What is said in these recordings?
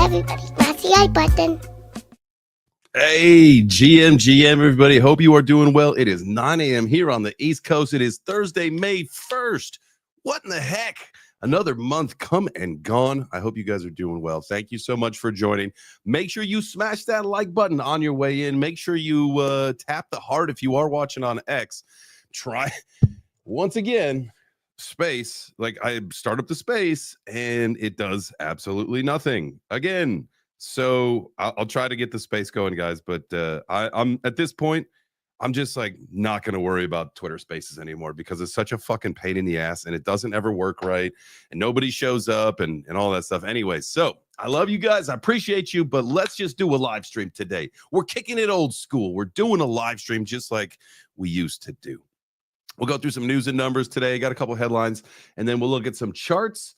everybody. Smash the like button. Hey, GM, everybody. Hope you are doing well. It is 9 a.m. here on the East Coast. It is Thursday, May 1st. What in the heck? Another month come and gone. I hope you guys are doing well. Thank you so much for joining. Make sure you smash that like button on your way in. Make sure you tap the heart if you are watching on X. Try, once again, space. Like, I start up the space, and it does absolutely nothing. Again. So I'll try to get the space going, guys. But I'm at this point, I'm just like not going to worry about Twitter Spaces anymore because it's such a fucking pain in the ass and it doesn't ever work right. And nobody shows up and all that stuff. Anyway, so I love you guys. I appreciate you. But let's just do a live stream today. We're kicking it old school. We're doing a live stream just like we used to do. We'll go through some news and numbers today. Got a couple headlines and then we'll look at some charts.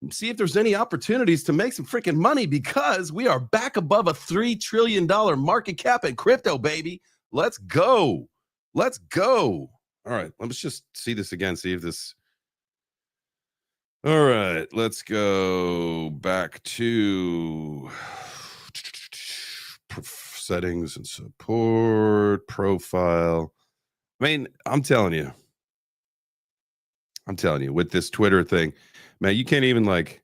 See if there's any opportunities to make some freaking money because we are back above a $3 trillion market cap in crypto, baby. Let's go. Let's go. All right. Let's just see this again. See if this. All right. Let's go back to settings and support profile. I mean, I'm telling you with this Twitter thing, man, you can't even like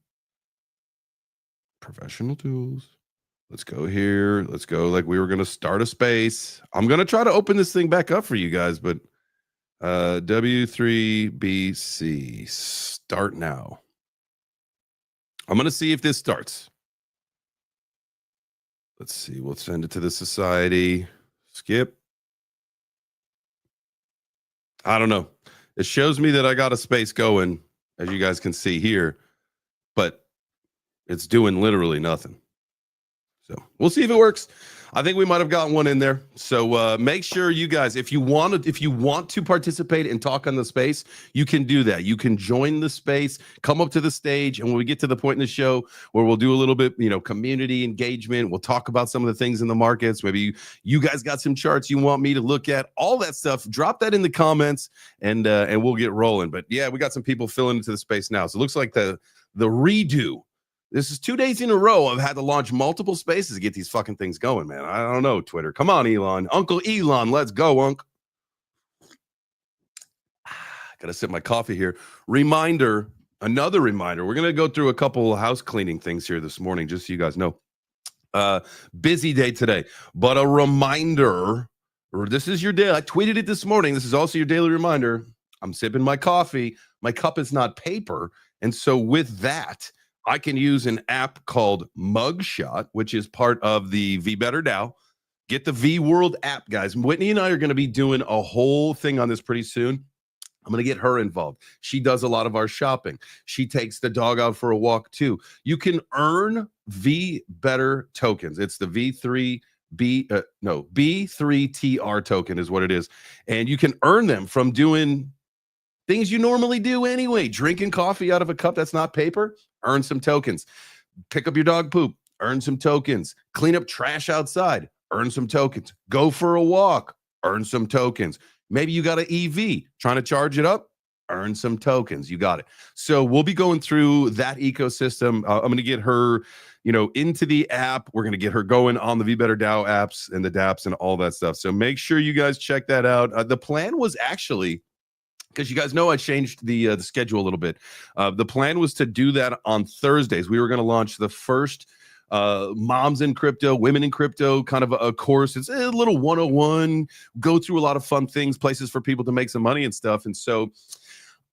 professional tools. Let's go here. Let's go. Like we were going to start a space. I'm going to try to open this thing back up for you guys, but W3BC start now. I'm going to see if this starts. Let's see. We'll send it to the society. Skip. I don't know. It shows me that I got a space going, as you guys can see here, but it's doing literally nothing. So we'll see if it works. I think we might have gotten one in there. So make sure you guys, if you want to participate and talk on the space, you can do that. You can join the space, come up to the stage, and when we get to the point in the show where we'll do a little bit, community engagement, we'll talk about some of the things in the markets. Maybe you guys got some charts you want me to look at, all that stuff. Drop that in the comments, and we'll get rolling. But yeah, we got some people filling into the space now. So it looks like the redo. This is 2 days in a row I've had to launch multiple spaces to get these fucking things going, man. I don't know, Twitter. Come on, Elon. Uncle Elon, let's go, Unc. Gotta sip my coffee here. Another reminder. We're going to go through a couple house cleaning things here this morning, just so you guys know. Busy day today, but a reminder. This is your day. I tweeted it this morning. This is also your daily reminder. I'm sipping my coffee. My cup is not paper. And so with that, I can use an app called Mugshot, which is part of the VBetter DAO. Get the V World app, guys. Whitney and I are going to be doing a whole thing on this pretty soon. I'm going to get her involved. She does a lot of our shopping. She takes the dog out for a walk too. You can earn VBetter tokens. It's the B3TR token is what it is. And you can earn them from doing things you normally do anyway. Drinking coffee out of a cup that's not paper, earn some tokens. Pick up your dog poop, earn some tokens. Clean up trash outside, earn some tokens. Go for a walk, earn some tokens. Maybe you got an EV, trying to charge it up, earn some tokens. You got it. So we'll be going through that ecosystem. I'm going to get her, into the app. We're going to get her going on the VBetter DAO apps and the dApps and all that stuff. So make sure you guys check that out. The plan was actually, because you guys know I changed the schedule a little bit. The plan was to do that on Thursdays. We were going to launch the first moms in crypto, women in crypto kind of a course. It's a little 101, go through a lot of fun things, places for people to make some money and stuff. And so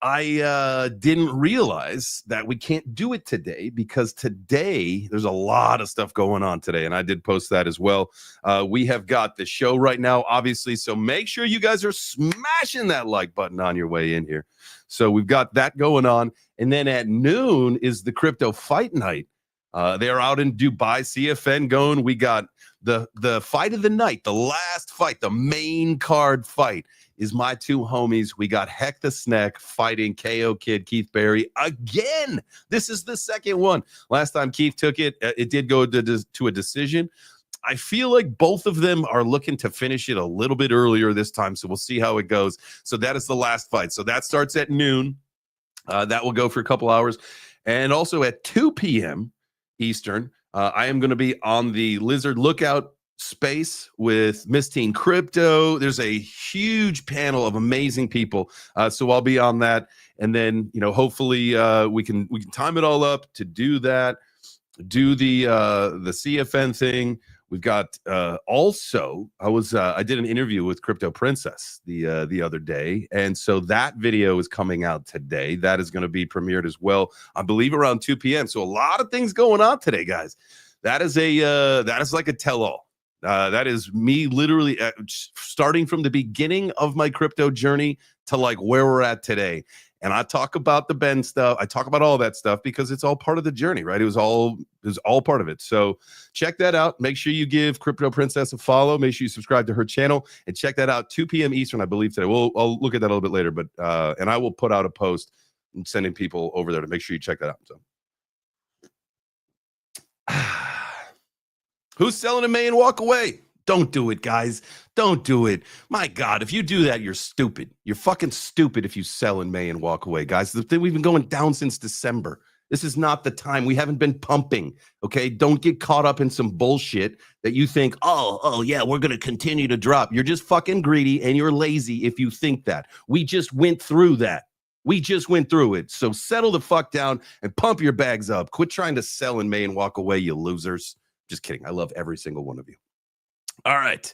I didn't realize that we can't do it today because today there's a lot of stuff going on today. And I did post that as well. We have got the show right now, obviously. So make sure you guys are smashing that like button on your way in here. So we've got that going on. And then at noon is the crypto fight night. They're out in Dubai, CFN going. We got the fight of the night, the last fight, the main card fight is my two homies. We got Heck the Snek fighting KO Kid Keith Berry again. This is the second one. Last time Keith took it, it did go to a decision. I feel like both of them are looking to finish it a little bit earlier this time, so we'll see how it goes. So that is the last fight. So that starts at noon. That will go for a couple hours. And also at 2 p.m. Eastern, I am going to be on the Lizard Lookout space with Miss Teen Crypto. There's a huge panel of amazing people. So I'll be on that. And then, hopefully we can time it all up to do that, do the CFN thing. We've got also I did an interview with Crypto Princess the other day, and so that video is coming out today. That is going to be premiered as well, I believe, around 2 p.m. So a lot of things going on today, guys. That is like a tell-all. That is me literally starting from the beginning of my crypto journey to like where we're at today. And I talk about the Ben stuff. I talk about all that stuff because it's all part of the journey, right? It was all part of it. So check that out. Make sure you give Crypto Princess a follow. Make sure you subscribe to her channel and check that out. 2 p.m. Eastern, I believe today. I'll look at that a little bit later, but and I will put out a post and sending people over there to make sure you check that out. So who's selling in May and walk away? Don't do it, guys. Don't do it. My God, if you do that, you're stupid. You're fucking stupid if you sell in May and walk away, guys. We've been going down since December. This is not the time. We haven't been pumping, okay? Don't get caught up in some bullshit that you think, oh yeah, we're going to continue to drop. You're just fucking greedy and you're lazy if you think that. We just went through that. We just went through it. So settle the fuck down and pump your bags up. Quit trying to sell in May and walk away, you losers. Just kidding. I love every single one of you. All right.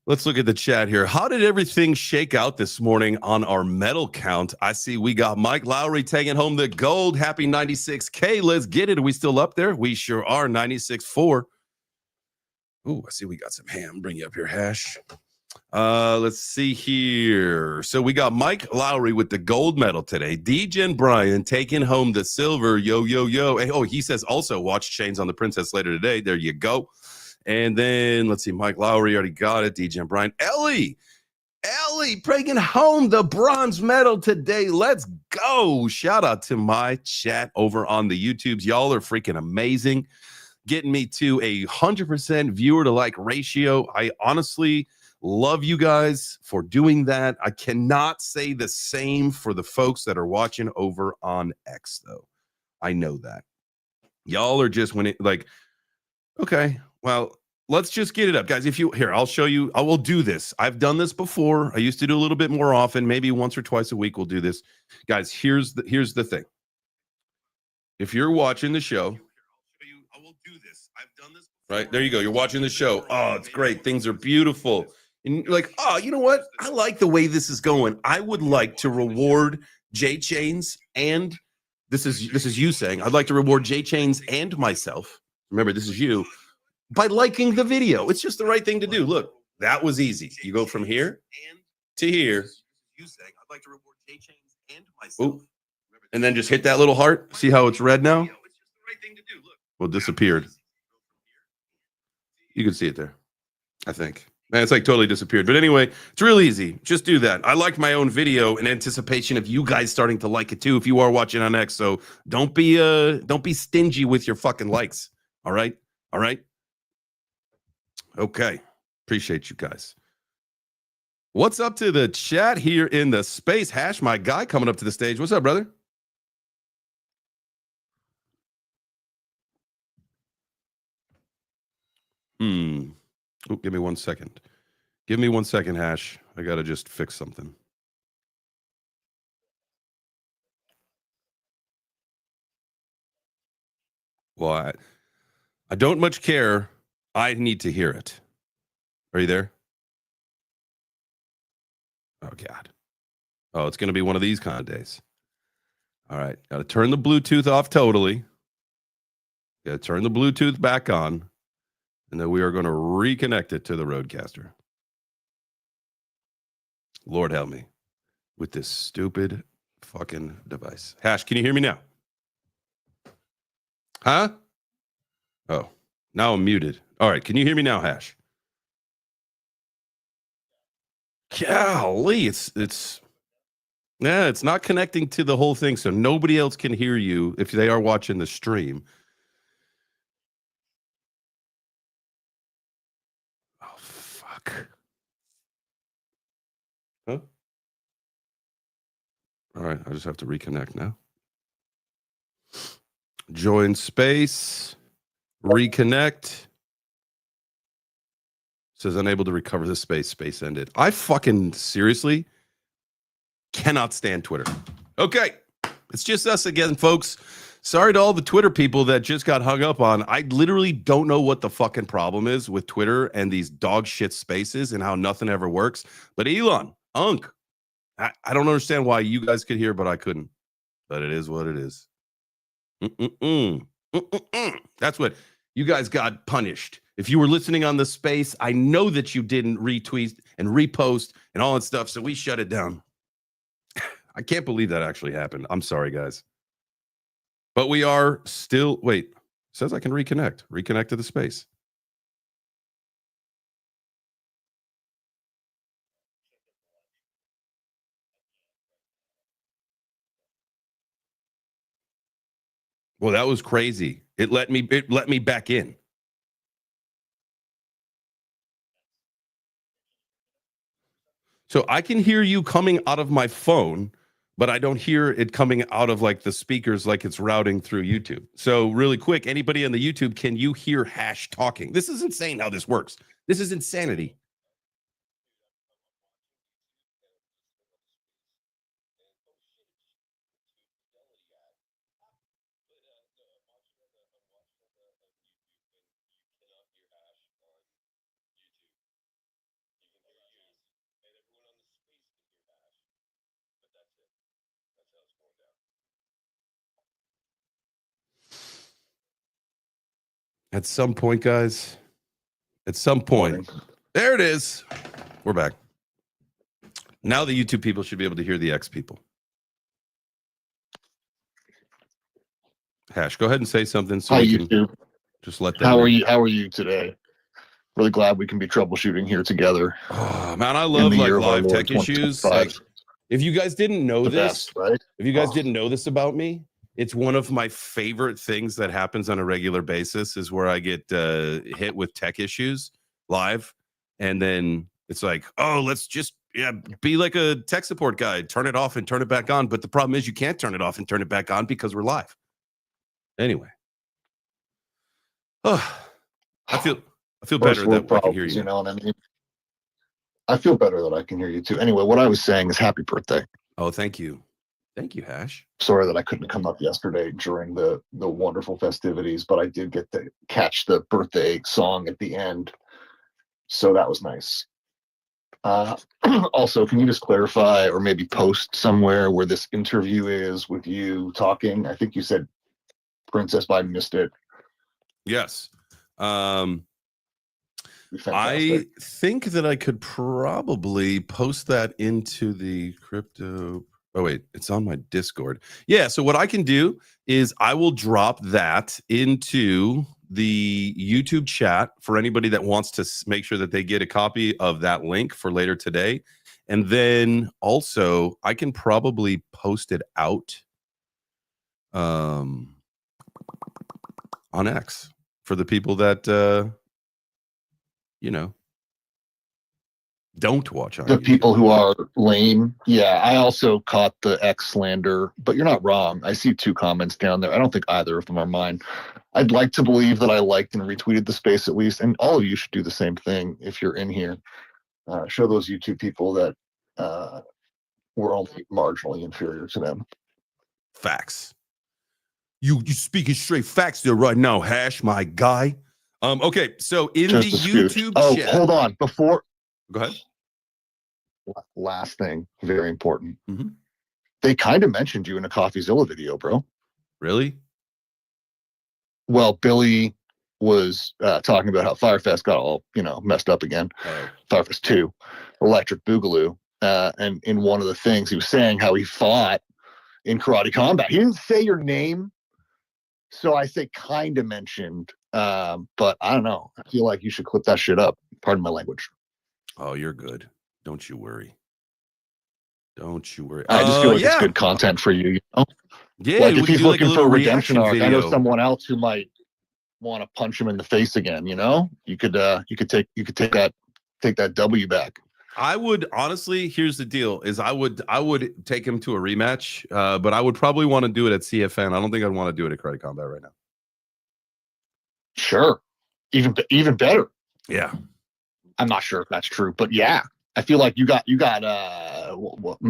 Let's look at the chat here. How did everything shake out this morning on our medal count? I see we got Mike Lowry taking home the gold. Happy 96K. Let's get it. Are we still up there? We sure are. 96.4. Ooh, I see we got some ham. Bring you up here, Hash. Let's see here. So we got Mike Lowry with the gold medal today. DJn Brian taking home the silver. Yo, yo, yo. Hey, he says also watch Chains on the Princess later today. There you go. And then let's see, Mike Lowry already got it. DJn Brian. Ellie bringing home the bronze medal today. Let's go. Shout out to my chat over on the YouTubes. Y'all are freaking amazing. Getting me to 100% viewer to like ratio. I honestly love you guys for doing that. I cannot say the same for the folks that are watching over on X, though. I know that. Y'all are just winning. Like, okay. Well, let's just get it up, guys. I'll show you. I will do this. I've done this before. I used to do a little bit more often, maybe once or twice a week. We'll do this, guys. Here's the thing. If you're watching the show, I will do this. I've done this before. Right there, you go. You're watching the show. Oh, it's great. Things are beautiful. And you're like, oh, you know what? I like the way this is going. I would like to reward JChains, and this is you saying I'd like to reward JChains and myself. Remember, this is you. By liking the video. It's just the right thing to do. Look, that was easy. You go from here to here. I'd like to reward JChains and myself. Ooh. And then just hit that little heart. See how it's red now? Well, it disappeared. You can see it there, I think. Man, it's like totally disappeared. But anyway, it's real easy. Just do that. I liked my own video in anticipation of you guys starting to like it too if you are watching on X. So don't be stingy with your fucking likes. All right? All right? Okay. Appreciate you guys. What's up to the chat here in the space? Hash, my guy, coming up to the stage. What's up, brother? Oh, give me 1 second. Give me 1 second, Hash. I got to just fix something. Well, I don't much care. I need to hear it. Are you there? Oh, God. Oh, it's going to be one of these kind of days. All right. Got to turn the Bluetooth off totally. Got to turn the Bluetooth back on. And then we are going to reconnect it to the Roadcaster. Lord help me with this stupid fucking device. Hash, can you hear me now? Huh? Oh, now I'm muted. All right. Can you hear me now, Hash? Golly, it's not connecting to the whole thing, so nobody else can hear you if they are watching the stream. Oh, fuck. Huh? All right, I just have to reconnect now. Join space. Reconnect. Says unable to recover the space. Space ended. I fucking seriously cannot stand Twitter. Okay. It's just us again, folks. Sorry to all the Twitter people that just got hung up on. I literally don't know what the fucking problem is with Twitter and these dog shit spaces and how nothing ever works. But Elon, I don't understand why you guys could hear, but I couldn't. But it is what it is. That's what you guys got punished. If you were listening on the space, I know that you didn't retweet and repost and all that stuff, so we shut it down. I can't believe that actually happened. I'm sorry, guys. But we are still, wait, it says I can reconnect to the space. Well, that was crazy. It let me back in. So I can hear you coming out of my phone, but I don't hear it coming out of like the speakers like it's routing through YouTube. So really quick, anybody on the YouTube, can you hear Hash talking? This is insane how this works. This is insanity. At some point, guys, at some point, there it is. We're back. Now the YouTube people should be able to hear the X people. Hash, go ahead and say something so Hi, we can YouTube. just let them How know. are you? How are you today? Really glad we can be troubleshooting here together. Oh, man, I love like live tech issues. Like, if you guys didn't know this, best, right? if you guys didn't know this about me, it's one of my favorite things that happens on a regular basis is where I get hit with tech issues live. And then it's like, oh, let's just be like a tech support guy, turn it off and turn it back on. But the problem is you can't turn it off and turn it back on because we're live. Anyway. Oh, I feel better that I can hear you. You know what I mean? I feel better that I can hear you too. Anyway, what I was saying is happy birthday. Oh, thank you. Thank you, Hash. Sorry that I couldn't come up yesterday during the wonderful festivities, but I did get to catch the birthday song at the end. So that was nice. Also, can you just clarify or maybe post somewhere where this interview is with you talking? I think you said Princess, but I missed it. Yes. I think that I could probably post that into the crypto. Oh, wait, it's on my Discord. Yeah. So what I can do is I will drop that into the YouTube chat for anybody that wants to make sure that they get a copy of that link for later today. And then also I can probably post it out on X for the people that don't watch on the YouTube. People who are lame. Yeah, I also caught the X slander, but you're not wrong. I see 2 comments down there. I don't think either of them are mine. I'd like to believe that I liked and retweeted the space at least, and all of you should do the same thing if you're in here. Show those YouTube people that we're only marginally inferior to them. Facts. You speaking straight facts there right now, Hash, my guy. Okay, so in Just the YouTube chat. Hold on. Before. Go ahead. Last thing, very important. Mm-hmm. They kind of mentioned you in a CoffeeZilla video, bro. Really? Well, Billy was talking about how Firefest got all, messed up again. Oh. Firefest 2, Electric Boogaloo. And in one of the things, he was saying how he fought in karate combat. He didn't say your name. So I say kind of mentioned, but I don't know. I feel like you should clip that shit up. Pardon my language. Oh, you're good. Don't you worry. Don't you worry. I just feel like it's good content for you. Yeah, like if he's looking for a redemption arc, video. I know someone else who might want to punch him in the face again. You could take that W back. I would honestly. Here's the deal: is I would take him to a rematch, but I would probably want to do it at CFN. I don't think I'd want to do it at Credit Combat right now. Sure. Even better. Yeah. I'm not sure if that's true, but yeah, I feel like you got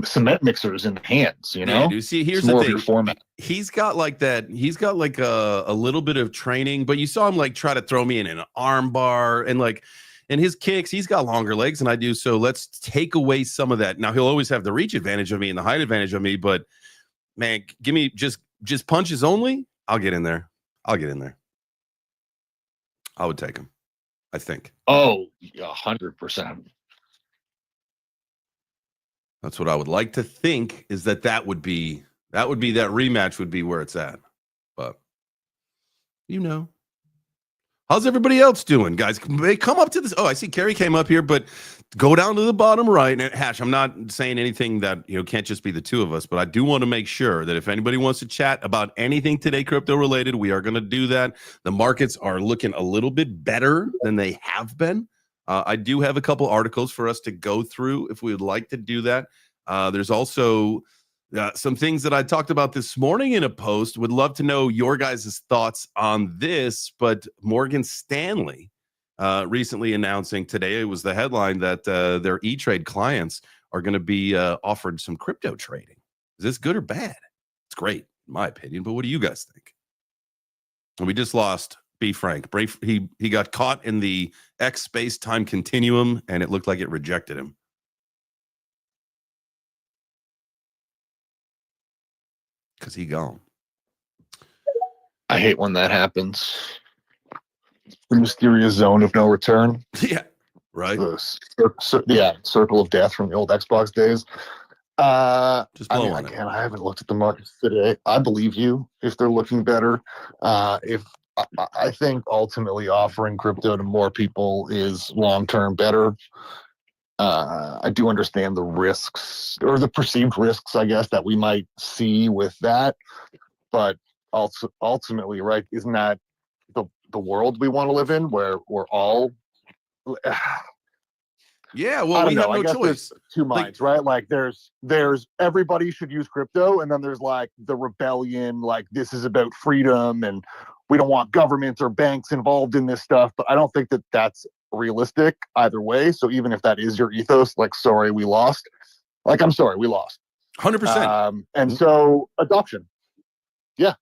cement mixers in the hands, you know? Yeah, dude. See, here's It's the more thing. of your format. He's got like that. He's got like a little bit of training, but you saw him like try to throw me in an arm bar and like, and his kicks, he's got longer legs than I do. So let's take away some of that. Now he'll always have the reach advantage of me and the height advantage of me, but man, give me just punches only. I'll get in there. I would take him, I think. Oh, 100%. That's what I would like to think, is that would be that rematch would be where it's at. But you know, how's everybody else doing, guys? They come up to this. Oh, I see Carrie came up here, but go down to the bottom right. And Hash, I'm not saying anything that, you know, can't just be the two of us, but I do want to make sure that if anybody wants to chat about anything today crypto related, we are going to do that. The markets are looking a little bit better than they have been. I do have a couple articles for us to go through if we would like to do that. There's also some things that I talked about this morning in a post. Would love to know your guys' thoughts on this. But Morgan Stanley recently announcing today, it was the headline that their E-Trade clients are going to be offered some crypto trading. Is this good or bad? It's great, in my opinion. But what do you guys think? And we just lost B. Frank. He got caught in the X space-time continuum, and it looked like it rejected him. Because he gone. I hate when that happens. The mysterious zone of no return. Yeah, right. Circle of death from the old Xbox days. Just blow on again, I haven't looked at the markets today. I believe you if they're looking better. If I think ultimately offering crypto to more people is long-term better. I do understand the risks, or the perceived risks, I guess, that we might see with that. But also, ultimately, right, isn't that the world we want to live in, where we're all... Yeah, well, we have no choice. Two minds, right? Like there's everybody should use crypto, and then there's like the rebellion, like this is about freedom and we don't want governments or banks involved in this stuff. But I don't think that that's realistic either way. So even if that is your ethos, like, sorry, we lost. Like, I'm sorry, we lost. 100%. And so adoption. Yeah.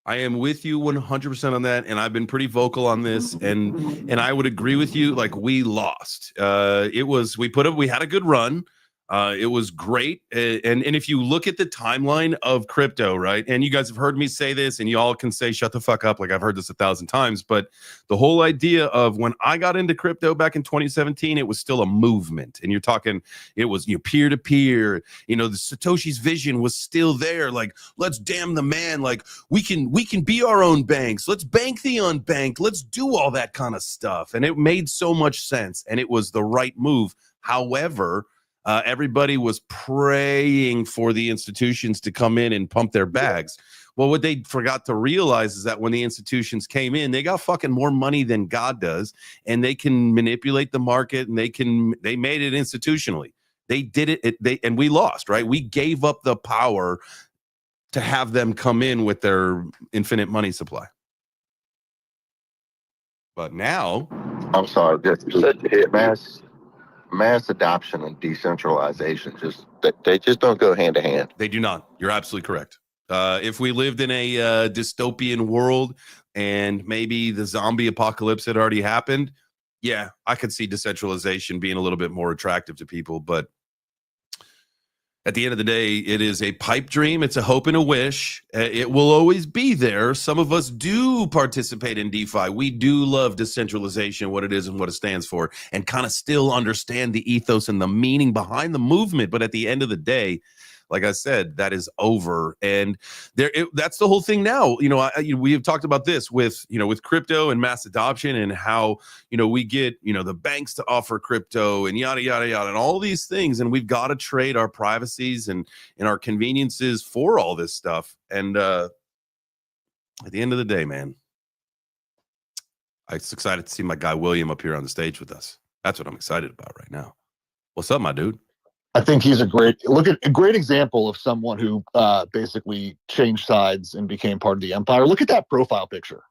I am with you 100% on that, and I've been pretty vocal on this, and I would agree with you. Like, we lost. We had a good run. It was great, and if you look at the timeline of crypto, right? And you guys have heard me say this, and you all can say shut the fuck up, like I've heard this 1,000 times. But the whole idea of when I got into crypto back in 2017, it was still a movement, and you're talking, it was peer to peer. You know, the Satoshi's vision was still there. Like, let's damn the man. Like, we can be our own banks. Let's bank the unbanked. Let's do all that kind of stuff, and it made so much sense, and it was the right move. However, everybody was praying for the institutions to come in and pump their bags. Well, what they forgot to realize is that when the institutions came in, they got fucking more money than God does, and they can manipulate the market, and they made it institutionally. They did it, and we lost, right? We gave up the power to have them come in with their infinite money supply. But now, I'm sorry, mass adoption and decentralization they just don't go hand to hand. They do not. You're absolutely correct. If we lived in a dystopian world and maybe the zombie apocalypse had already happened, yeah, I could see decentralization being a little bit more attractive to people. But at the end of the day, it is a pipe dream. It's a hope and a wish. It will always be there. Some of us do participate in DeFi. We do love decentralization, what it is and what it stands for, and kind of still understand the ethos and the meaning behind the movement. But at the end of the day, like I said, that is over, and that's the whole thing now. You know, we have talked about this with crypto and mass adoption, and how we get the banks to offer crypto and yada yada yada and all these things, and we've got to trade our privacies and our conveniences for all this stuff. And at the end of the day, man, I'm excited to see my guy William up here on the stage with us. That's what I'm excited about right now. What's up, my dude? I think he's a great example of someone who basically changed sides and became part of the empire. Look at that profile picture.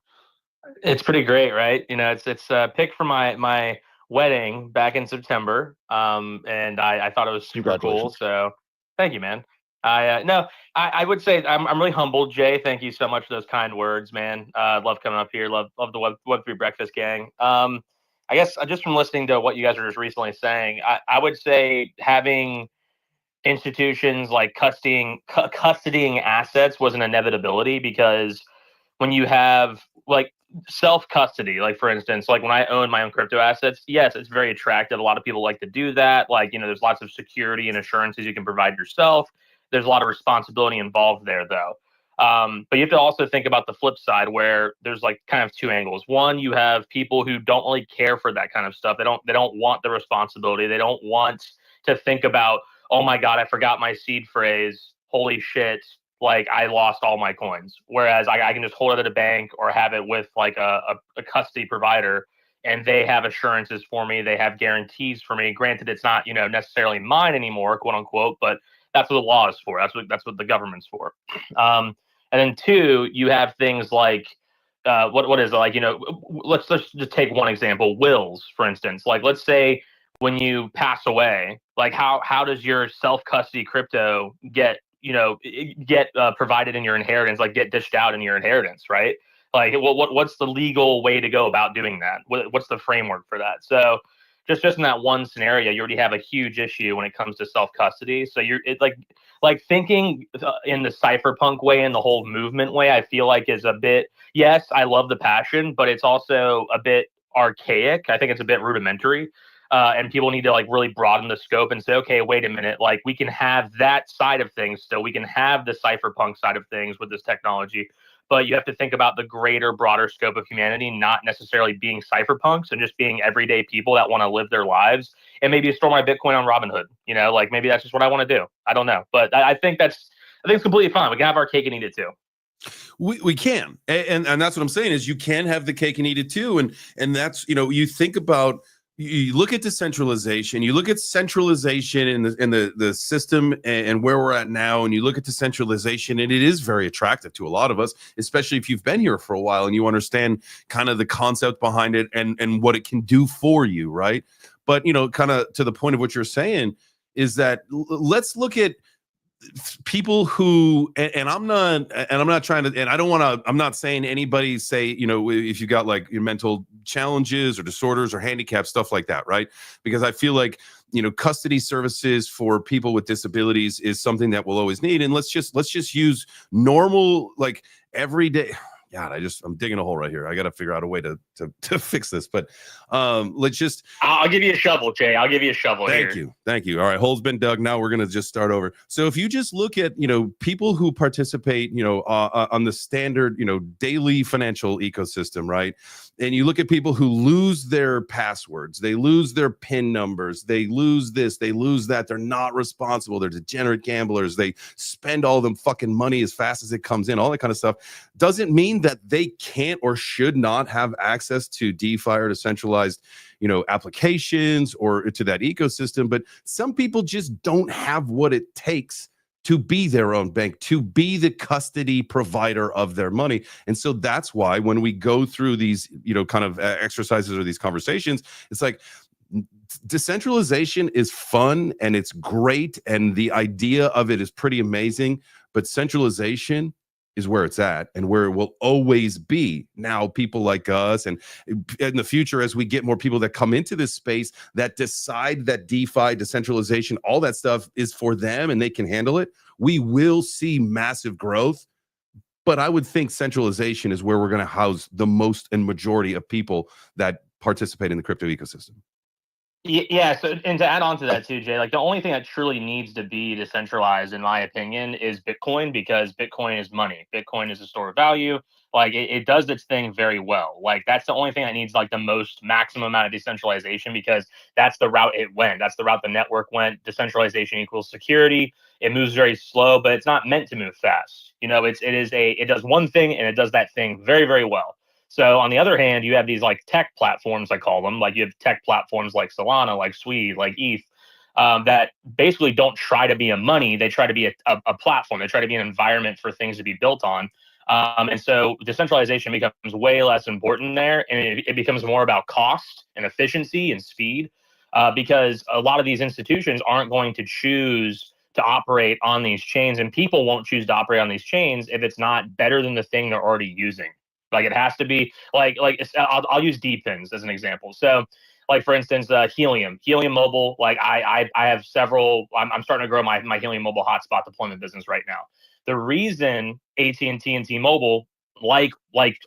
It's pretty great, right? You know, it's a pick for my wedding back in September, and I thought it was super cool. Congratulations. So, thank you, man. I would say I'm really humbled, Jay. Thank you so much for those kind words, man. Love coming up here. Love the Web3 Breakfast Gang. I guess just from listening to what you guys were just recently saying, I would say having institutions like custodying assets was an inevitability, because when you have like self custody, like for instance, like when I own my own crypto assets, yes, it's very attractive. A lot of people like to do that. Like, you know, there's lots of security and assurances you can provide yourself. There's a lot of responsibility involved there, though. But you have to also think about the flip side, where there's like kind of two angles. One, you have people who don't really care for that kind of stuff. They don't want the responsibility. They don't want to think about, oh my God, I forgot my seed phrase. Holy shit. Like, I lost all my coins. Whereas I can just hold it at a bank or have it with like a custody provider, and they have assurances for me. They have guarantees for me. Granted, it's not, you know, necessarily mine anymore, quote unquote, but that's what the law is for. That's what the government's for. And then two, you have things like what is it? Like, you know, let's just take one example, wills, for instance. Like, let's say when you pass away, like how does your self custody crypto get, you know, provided in your inheritance, like get dished out in your inheritance, right? Like, what's the legal way to go about doing that? What's the framework for that? So just in that one scenario, you already have a huge issue when it comes to self custody. So like thinking in the cypherpunk way and the whole movement way, I feel like is a bit, yes, I love the passion, but it's also a bit archaic. I think it's a bit rudimentary. And people need to like really broaden the scope and say, okay, wait a minute, like we can have that side of things still. We can have the cypherpunk side of things with this technology, but you have to think about the greater, broader scope of humanity, not necessarily being cypherpunks and just being everyday people that want to live their lives and maybe store my Bitcoin on Robinhood. You know, like maybe that's just what I want to do. I don't know, but I think it's completely fine. We can have our cake and eat it too. We can, and that's what I'm saying is you can have the cake and eat it too, and that's, you know, you think about. You look at decentralization, you look at centralization in the system and where we're at now, and you look at decentralization, and it is very attractive to a lot of us, especially if you've been here for a while and you understand kind of the concept behind it and what it can do for you, right? But, you know, kind of to the point of what you're saying is that let's look at people who, and I'm not trying to, and I don't want to, I'm not saying anybody say, you know, if you got like your mental challenges or disorders or handicap stuff like that, right? Because I feel like, you know, custody services for people with disabilities is something that we'll always need. And let's just use normal, like everyday. God, I'm digging a hole right here. I got to figure out a way to fix this. But let's just. I'll give you a shovel, Jay. I'll give you a shovel. Thank you. All right, hole's been dug. Now we're gonna just start over. So if you just look at, you know, people who participate, you know, on the standard, you know, daily financial ecosystem, right? And you look at people who lose their passwords, they lose their PIN numbers, they lose this, they lose that. They're not responsible. They're degenerate gamblers. They spend all them fucking money as fast as it comes in. All that kind of stuff doesn't mean that they can't or should not have access to DeFi or decentralized, you know, applications or to that ecosystem. But some people just don't have what it takes to be their own bank, to be the custody provider of their money. And so that's why when we go through these, you know, kind of exercises or these conversations, it's like decentralization is fun and it's great. And the idea of it is pretty amazing, but centralization is where it's at and where it will always be. Now, people like us, and in the future, as we get more people that come into this space that decide that DeFi, decentralization, all that stuff is for them and they can handle it, we will see massive growth. But I would think centralization is where we're going to house the most and majority of people that participate in the crypto ecosystem. Yeah. So, and to add on to that too, Jay, like the only thing that truly needs to be decentralized, in my opinion, is Bitcoin, because Bitcoin is money. Bitcoin is a store of value. Like it does its thing very well. Like that's the only thing that needs like the most maximum amount of decentralization, because that's the route it went. That's the route the network went. Decentralization equals security. It moves very slow, but it's not meant to move fast. You know, it does one thing and it does that thing very, very well. So on the other hand, you have these like tech platforms, I call them, like you have tech platforms like Solana, like Sui, like ETH, that basically don't try to be a money. They try to be a platform. They try to be an environment for things to be built on. And so decentralization becomes way less important there, and it becomes more about cost and efficiency and speed, because a lot of these institutions aren't going to choose to operate on these chains, and people won't choose to operate on these chains if it's not better than the thing they're already using. Like it has to be I'll use DPINs as an example. So like for instance, Helium Mobile, like I have several, I'm starting to grow my Helium Mobile hotspot deployment business right now. The reason AT&T and T-Mobile like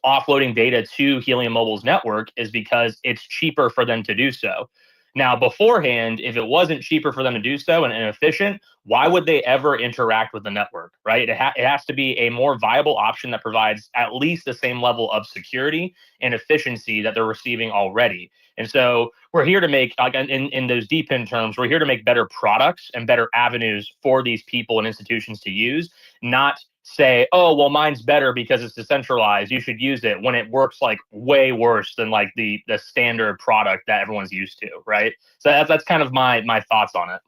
offloading data to Helium Mobile's network is because it's cheaper for them to do so. Now, beforehand, if it wasn't cheaper for them to do so and efficient, why would they ever interact with the network, right? It has to be a more viable option that provides at least the same level of security and efficiency that they're receiving already. And so we're here to make, like in those DPIN terms, we're here to make better products and better avenues for these people and institutions to use, not say, oh, well, mine's better because it's decentralized, you should use it, when it works like way worse than like the standard product that everyone's used to, right? So that's kind of my thoughts on it.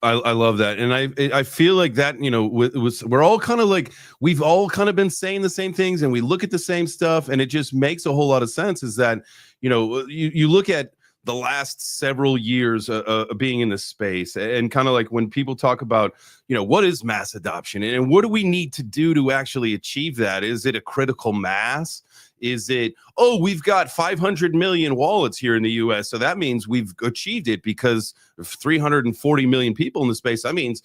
I love that, and I feel like that, you know, we're all kind of like, we've all kind of been saying the same things, and we look at the same stuff, and it just makes a whole lot of sense. Is that, you know, you look at the last several years being in this space, and kind of like when people talk about, you know, what is mass adoption and what do we need to do to actually achieve that? Is it a critical mass? Is it, oh, we've got 500 million wallets here in the US, so that means we've achieved it because of 340 million people in the space. That means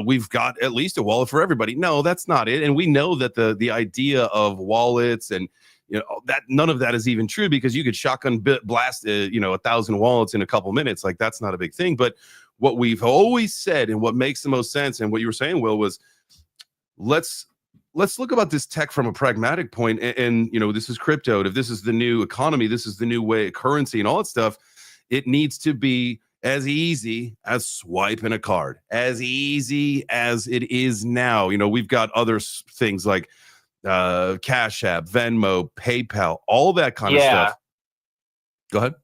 we've got at least a wallet for everybody. No, that's not it. And we know that the idea of wallets and, you know, that none of that is even true, because you could shotgun blast, 1,000 wallets in a couple minutes. Like, that's not a big thing. But what we've always said, and what makes the most sense, and what you were saying, Will, was let's look about this tech from a pragmatic point. And you know, this is crypto. If this is the new economy, this is the new way of currency and all that stuff, it needs to be as easy as swiping a card, as easy as it is now. You know, we've got other things like Cash App, Venmo, PayPal, all that kind of stuff. Go ahead.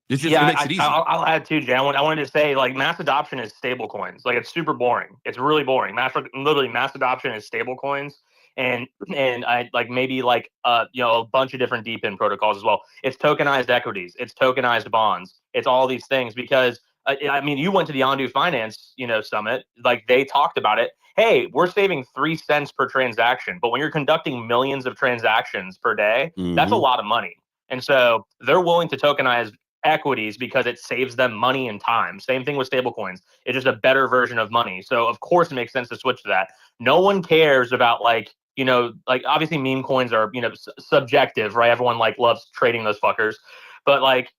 It makes it easy. I'll add too, Jay. I wanted to say, like, mass adoption is stablecoins. Like, it's super boring. It's really boring. Mass adoption is stablecoins, and I like maybe like a bunch of different DPIN protocols as well. It's tokenized equities. It's tokenized bonds. It's all these things, because I mean, you went to the Ondu Finance summit. Like, they talked about it. Hey, we're saving 3 cents per transaction, but when you're conducting millions of transactions per day, that's a lot of money. And so they're willing to tokenize equities because it saves them money and time. Same thing with stablecoins. It's just a better version of money. So of course it makes sense to switch to that. No one cares about like obviously meme coins are, subjective, right? Everyone like loves trading those fuckers. But like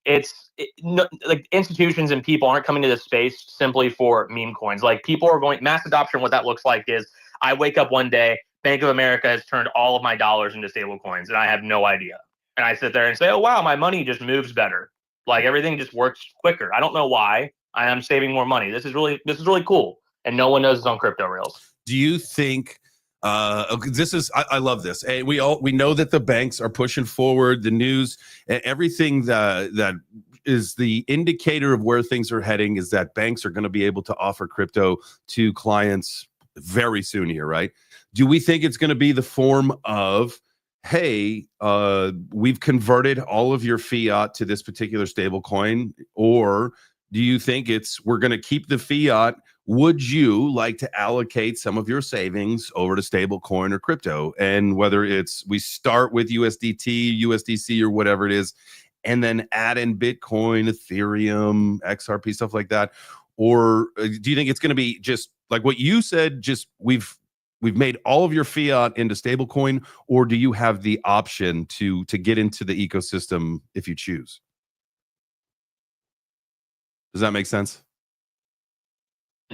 like institutions and people aren't coming to this space simply for meme coins. Like, people are going mass adoption. What that looks like is I wake up one day, Bank of America has turned all of my dollars into stable coins, and I have no idea. And I sit there and say, oh wow, my money just moves better. Like, everything just works quicker. I don't know why. I am saving more money. This is really cool. And no one knows it's on crypto rails. Do you think I love this. And we know that the banks are pushing forward the news, and everything that is the indicator of where things are heading is that banks are going to be able to offer crypto to clients very soon here, right? Do we think it's going to be the form of, hey, we've converted all of your fiat to this particular stable coin? Or do you think we're going to keep the fiat? Would you like to allocate some of your savings over to stable coin or crypto? And whether we start with USDT, USDC, or whatever it is, and then add in Bitcoin, Ethereum, XRP, stuff like that? Or do you think it's going to be just like what you said, just we've made all of your fiat into stablecoin? Or do you have the option to get into the ecosystem if you choose? Does that make sense?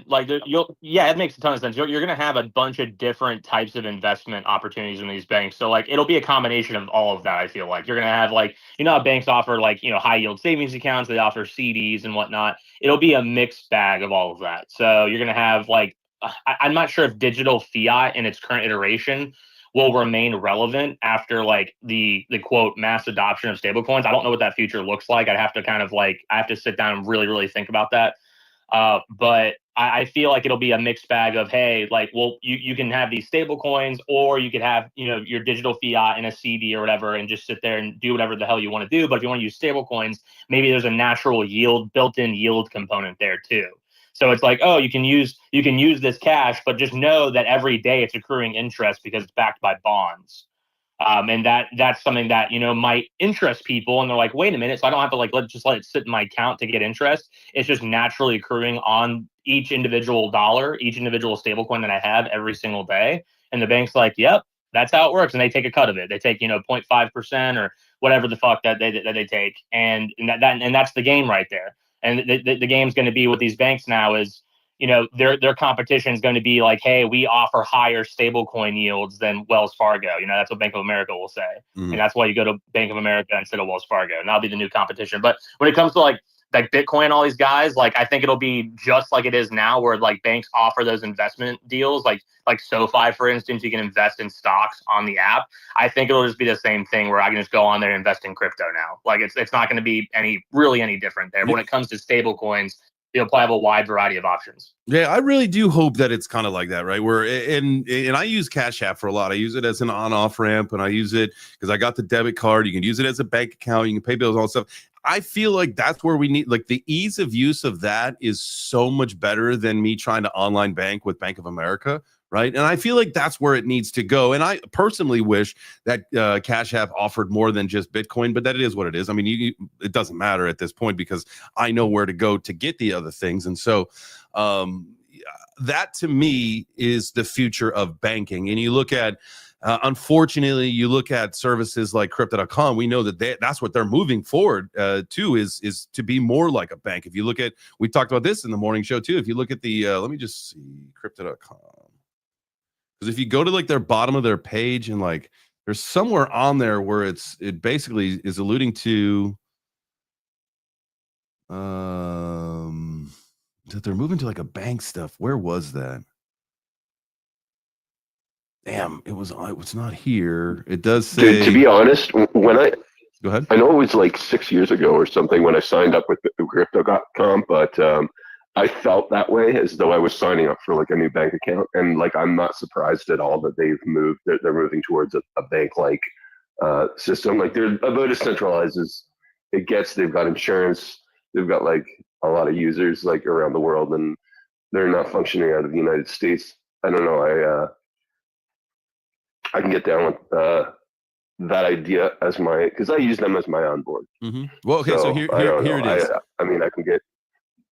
Like, it makes a ton of sense. You're going to have a bunch of different types of investment opportunities in these banks. So like, it'll be a combination of all of that. I feel like you're going to have like, how banks offer like, high yield savings accounts, they offer CDs and whatnot. It'll be a mixed bag of all of that. So you're going to have like, I'm not sure if digital fiat in its current iteration will remain relevant after like the quote mass adoption of stablecoins. I don't know what that future looks like. I have to sit down and really, really think about that. But I feel like it'll be a mixed bag of, hey, like, well, you can have these stable coins, or you could have, your digital fiat in a CD or whatever, and just sit there and do whatever the hell you want to do. But if you want to use stable coins, maybe there's a natural built-in yield component there too. So it's like, oh, you can use this cash, but just know that every day it's accruing interest because it's backed by bonds. And that's something that, might interest people, and they're like, wait a minute, so I don't have to let it sit in my account to get interest. It's just naturally accruing on each individual dollar, each individual stablecoin that I have every single day. And the bank's like, yep, that's how it works. And they take a cut of it. They take, 0.5% or whatever the fuck that they take. And that's the game right there. And the game's going to be with these banks now is, their competition is going to be like, hey, we offer higher stablecoin yields than Wells Fargo. That's what Bank of America will say. And that's why you go to Bank of America instead of Wells Fargo. And that'll be the new competition. But when it comes to like Bitcoin, all these guys, like, I think it'll be just like it is now, where like banks offer those investment deals, like SoFi, for instance, you can invest in stocks on the app. I think it'll just be the same thing where I can just go on there and invest in crypto now. Like, it's not going to be any different there. But when it comes to stable coins, you'll probably have a wide variety of options. Yeah, I really do hope that it's kind of like that, right? Where and I use Cash App for a lot. I use it as an on-off ramp, and I use it because I got the debit card. You can use it as a bank account. You can pay bills, all that stuff. I feel like that's where we need, like, the ease of use of that is so much better than me trying to online bank with Bank of America, right? And I feel like that's where it needs to go. And I personally wish that Cash App offered more than just Bitcoin, but that is what it is. I mean, it doesn't matter at this point because I know where to go to get the other things. And so that to me is the future of banking. And you look at, unfortunately, you look at services like crypto.com, we know that that's what they're moving forward to is to be more like a bank. If you look at, we talked about this in the morning show too. If you look at the, let me just see, crypto.com. Because if you go to like their bottom of their page, and like there's somewhere on there where it basically is alluding to that they're moving to like a bank stuff. Where was that? Damn, it's not here. It does say. Dude, to be honest, Go ahead. I know it was like 6 years ago or something when I signed up with crypto.com, but I felt that way as though I was signing up for like a new bank account. And like, I'm not surprised at all that they're moving towards a bank-like system. Like, they're about as centralized as it gets. They've got insurance. They've got like a lot of users like around the world, and they're not functioning out of the United States. I don't know. I can get down with that idea as because I use them as my onboard. Mm-hmm. Well, okay, so here it is. I mean, I can get.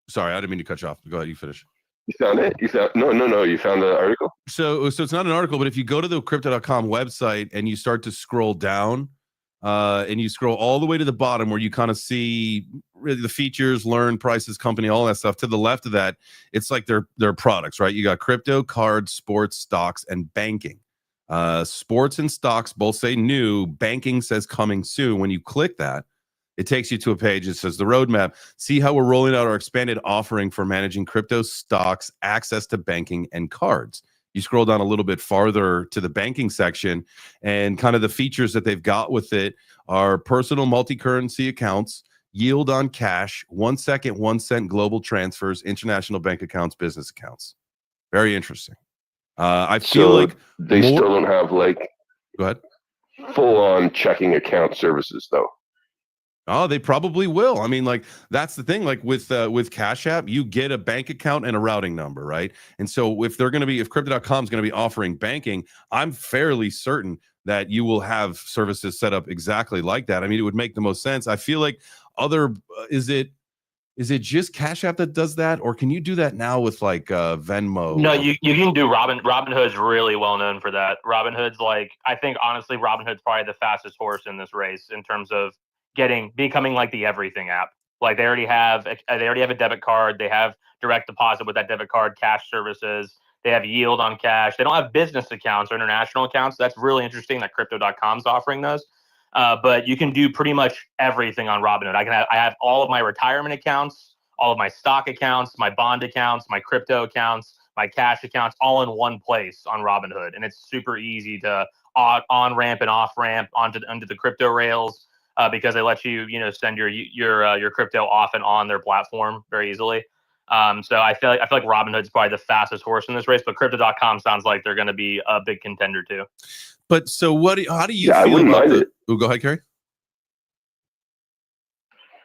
Sorry, I didn't mean to cut you off. Go ahead, you finish. You found it? No. You found the article? So it's not an article, but if you go to the crypto.com website and you start to scroll down, and you scroll all the way to the bottom where you kind of see really the features, learn, prices, company, all that stuff. To the left of that, it's like their products, right? You got crypto, cards, sports, stocks, and banking. Sports and stocks both say new. Banking says coming soon. When you click that, it takes you to a page that says the roadmap. See how we're rolling out our expanded offering for managing crypto, stocks, access to banking, and cards. You scroll down a little bit farther to the banking section, and kind of the features that they've got with it are personal multi-currency accounts, yield on cash, 1 second, 1 cent global transfers, international bank accounts, business accounts. Very interesting. I feel like they still don't have like go ahead full-on checking account services though. Oh, they probably will. I mean, like, that's the thing. Like with Cash App, you get a bank account and a routing number, right? And so if crypto.com is going to be offering banking, I'm fairly certain that you will have services set up exactly like that. I mean, it would make the most sense. I feel like is it just Cash App that does that, or can you do that now with like Venmo? No, you can do Robinhood's really well known for that. Robinhood's like, I think honestly, Robinhood's probably the fastest horse in this race in terms of becoming like the everything app. Like, they already have a debit card. They have direct deposit with that debit card, cash services. They have yield on cash. They don't have business accounts or international accounts. That's really interesting that crypto.com's offering those. But you can do pretty much everything on Robinhood. I have all of my retirement accounts, all of my stock accounts, my bond accounts, my crypto accounts, my cash accounts, all in one place on Robinhood. And it's super easy to on ramp and off ramp onto the crypto rails, because they let you send your crypto off and on their platform very easily. So I feel like Robinhood's probably the fastest horse in this race, but Crypto.com sounds like they're going to be a big contender too. But so how do you Yeah, I feel wouldn't about mind the? it. Oh, go ahead, Kerry.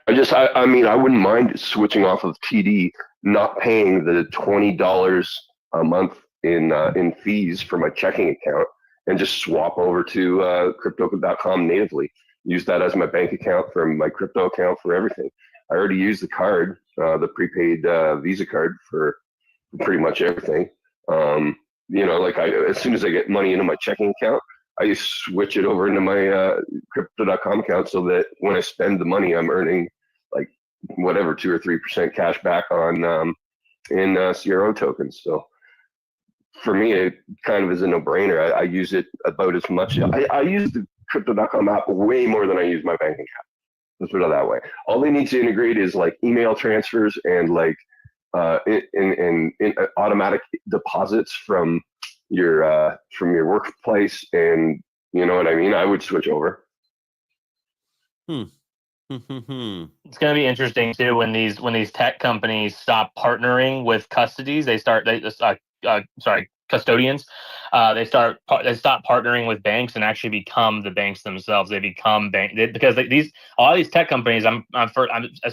I mean, I wouldn't mind switching off of TD, not paying the $20 a month in fees for my checking account, and just swap over to crypto.com natively. Use that as my bank account for my crypto account for everything. I already use the card, the prepaid Visa card for pretty much everything. Like as soon as I get money into my checking account, I just switch it over into my crypto.com account so that when I spend the money, I'm earning like whatever 2 or 3% cash back on in CRO tokens. So for me, it kind of is a no-brainer. I use it about as much. I use the crypto.com app way more than I use my banking app. Let's put it that way. All they need to integrate is like email transfers and like in automatic deposits from your workplace, and you know what I mean. I would switch over. It's going to be interesting too when these tech companies stop partnering with custodies. Custodians. They stop partnering with banks and actually become the banks themselves. They become because all these tech companies. As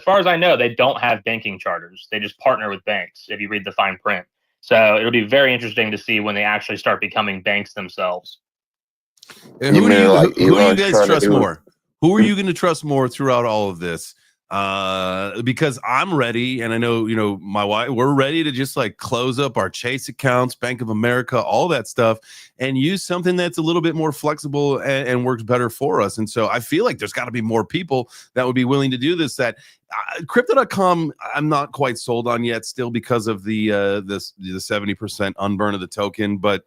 far as I know, they don't have banking charters. They just partner with banks. If you read the fine print, so it'll be very interesting to see when they actually start becoming banks themselves. And who do you guys trust more? Who are you going to trust more throughout all of this? Because I'm ready, and I know, my wife, we're ready to just like close up our Chase accounts, Bank of America, all that stuff, and use something that's a little bit more flexible and works better for us. And so I feel like there's got to be more people that would be willing to do this. That crypto.com, I'm not quite sold on yet, still because of the 70% unburn of the token, but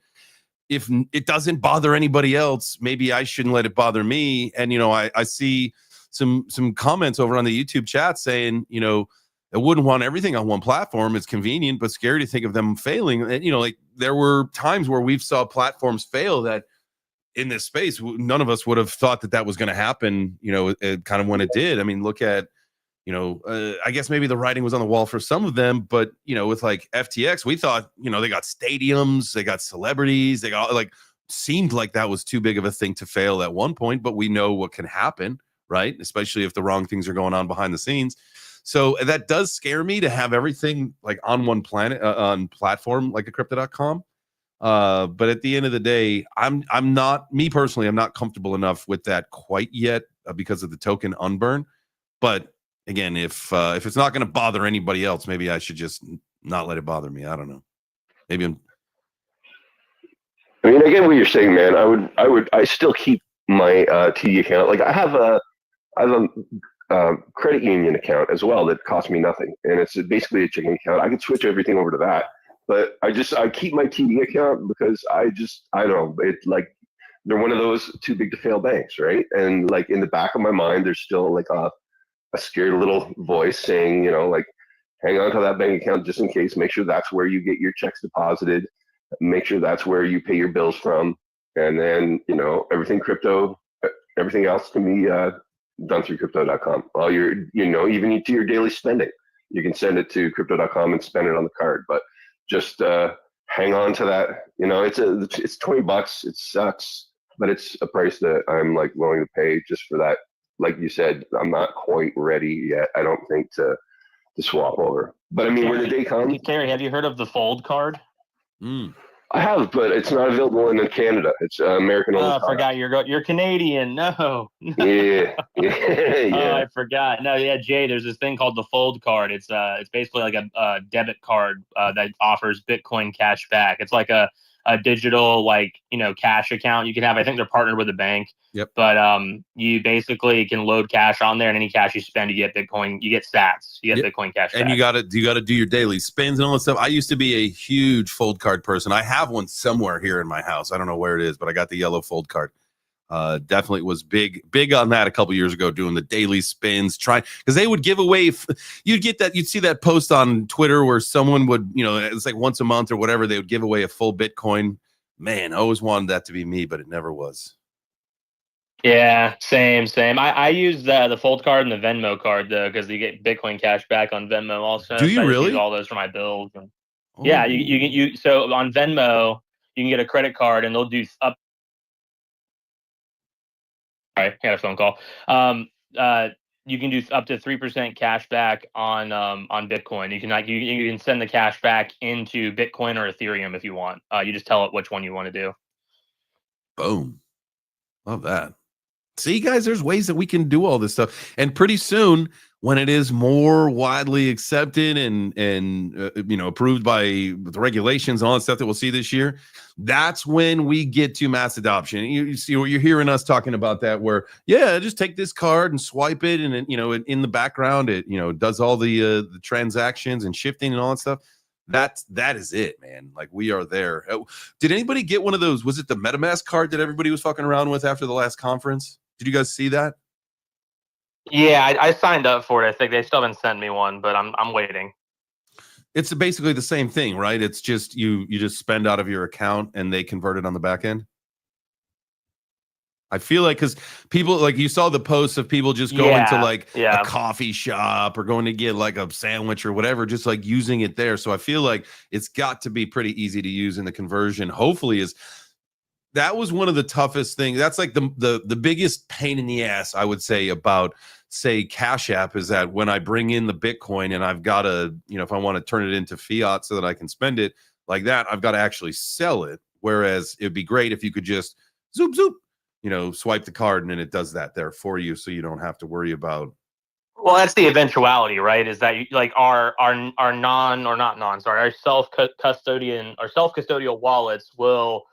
if it doesn't bother anybody else, maybe I shouldn't let it bother me. And I see some comments over on the YouTube chat saying, I wouldn't want everything on one platform. It's convenient, but scary to think of them failing. And like there were times where we've saw platforms fail that in this space, none of us would have thought that was going to happen. Kind of when it did. I mean, look at I guess maybe the writing was on the wall for some of them, but with like FTX, we thought they got stadiums, they got celebrities, they got seemed like that was too big of a thing to fail at one point, but we know what can happen, right? Especially if the wrong things are going on behind the scenes. So that does scare me to have everything like on one on platform like a crypto.com. But at the end of the day, I'm not comfortable enough with that quite yet because of the token unburn. But again, if it's not going to bother anybody else, maybe I should just not let it bother me. I don't know. Maybe I mean, I get what you're saying, man. I still keep my TD account. Like I have a credit union account as well that costs me nothing, and it's basically a checking account. I could switch everything over to that, but I keep my TD account because I don't know. It's like they're one of those too big to fail banks, right? And like in the back of my mind, there's still like a scared little voice saying, like, hang on to that bank account just in case. Make sure that's where you get your checks deposited. Make sure that's where you pay your bills from. And then, everything crypto, everything else can be done through crypto.com. All your, even to your daily spending, you can send it to crypto.com and spend it on the card. But just hang on to that. It's $20. It sucks, but it's a price that I'm like willing to pay just for that. Like you said, I'm not quite ready yet, I don't think, to swap over. But I mean, when the day comes. Terry, have you heard of the Fold card? I have, but it's not available in Canada. It's American only. Oh, I forgot you're Canadian. No. Yeah. Yeah. Oh, I forgot. No, yeah, Jay. There's this thing called the Fold card. It's basically like a debit card that offers Bitcoin cash back. It's like a digital cash account you can have. I think they're partnered with a bank. Yep. But you basically can load cash on there, and any cash you spend, you get Bitcoin. You get sats. You get Bitcoin cash back. And you got to do your daily spins and all that stuff. I used to be a huge Fold card person. I have one somewhere here in my house. I don't know where it is, but I got the yellow Fold card. Definitely was big on that a couple years ago, doing the daily spins, because they would give away. You'd see that post on Twitter where someone would, it's like once a month or whatever, they would give away a full Bitcoin. Man, I always wanted that to be me, but it never was. Yeah, same. I use the Fold card and the Venmo card though, because you get Bitcoin cash back on Venmo also. Do you I just really? use all those for my bills. And, Oh. yeah, you so on Venmo you can get a credit card and they'll do up. Sorry, I got a phone call. You can do up to 3% cash back on Bitcoin. You can you can send the cash back into Bitcoin or Ethereum if you want. You just tell it which one you want to do. Boom. Love that. See, guys, there's ways that we can do all this stuff. And pretty soon, when it is more widely accepted and approved by the regulations and all that stuff that we'll see this year, that's when we get to mass adoption. You see, you're hearing us talking about that, where just take this card and swipe it, and in the background it does all the transactions and shifting and all that stuff. That is it, man. Like, we are there. Did anybody get one of those? Was it the MetaMask card that everybody was fucking around with after the last conference? Did you guys see that? Yeah, I signed up for it. I think they still haven't sent me one, but I'm waiting. It's basically the same thing, right? It's just you just spend out of your account and they convert it on the back end. I feel like, because people, like, you saw the posts of people just going to a coffee shop or going to get like a sandwich or whatever, just like using it there. So I feel like it's got to be pretty easy to use, in the conversion hopefully that was one of the toughest things. That's like the biggest pain in the ass, I would say, about, say, Cash App, is that when I bring in the Bitcoin and I've got to, if I want to turn it into fiat so that I can spend it like that, I've got to actually sell it. Whereas it'd be great if you could just zoop, swipe the card and then it does that there for you, so you don't have to worry about. Well, that's the eventuality, right? Is that our self-custodial wallets will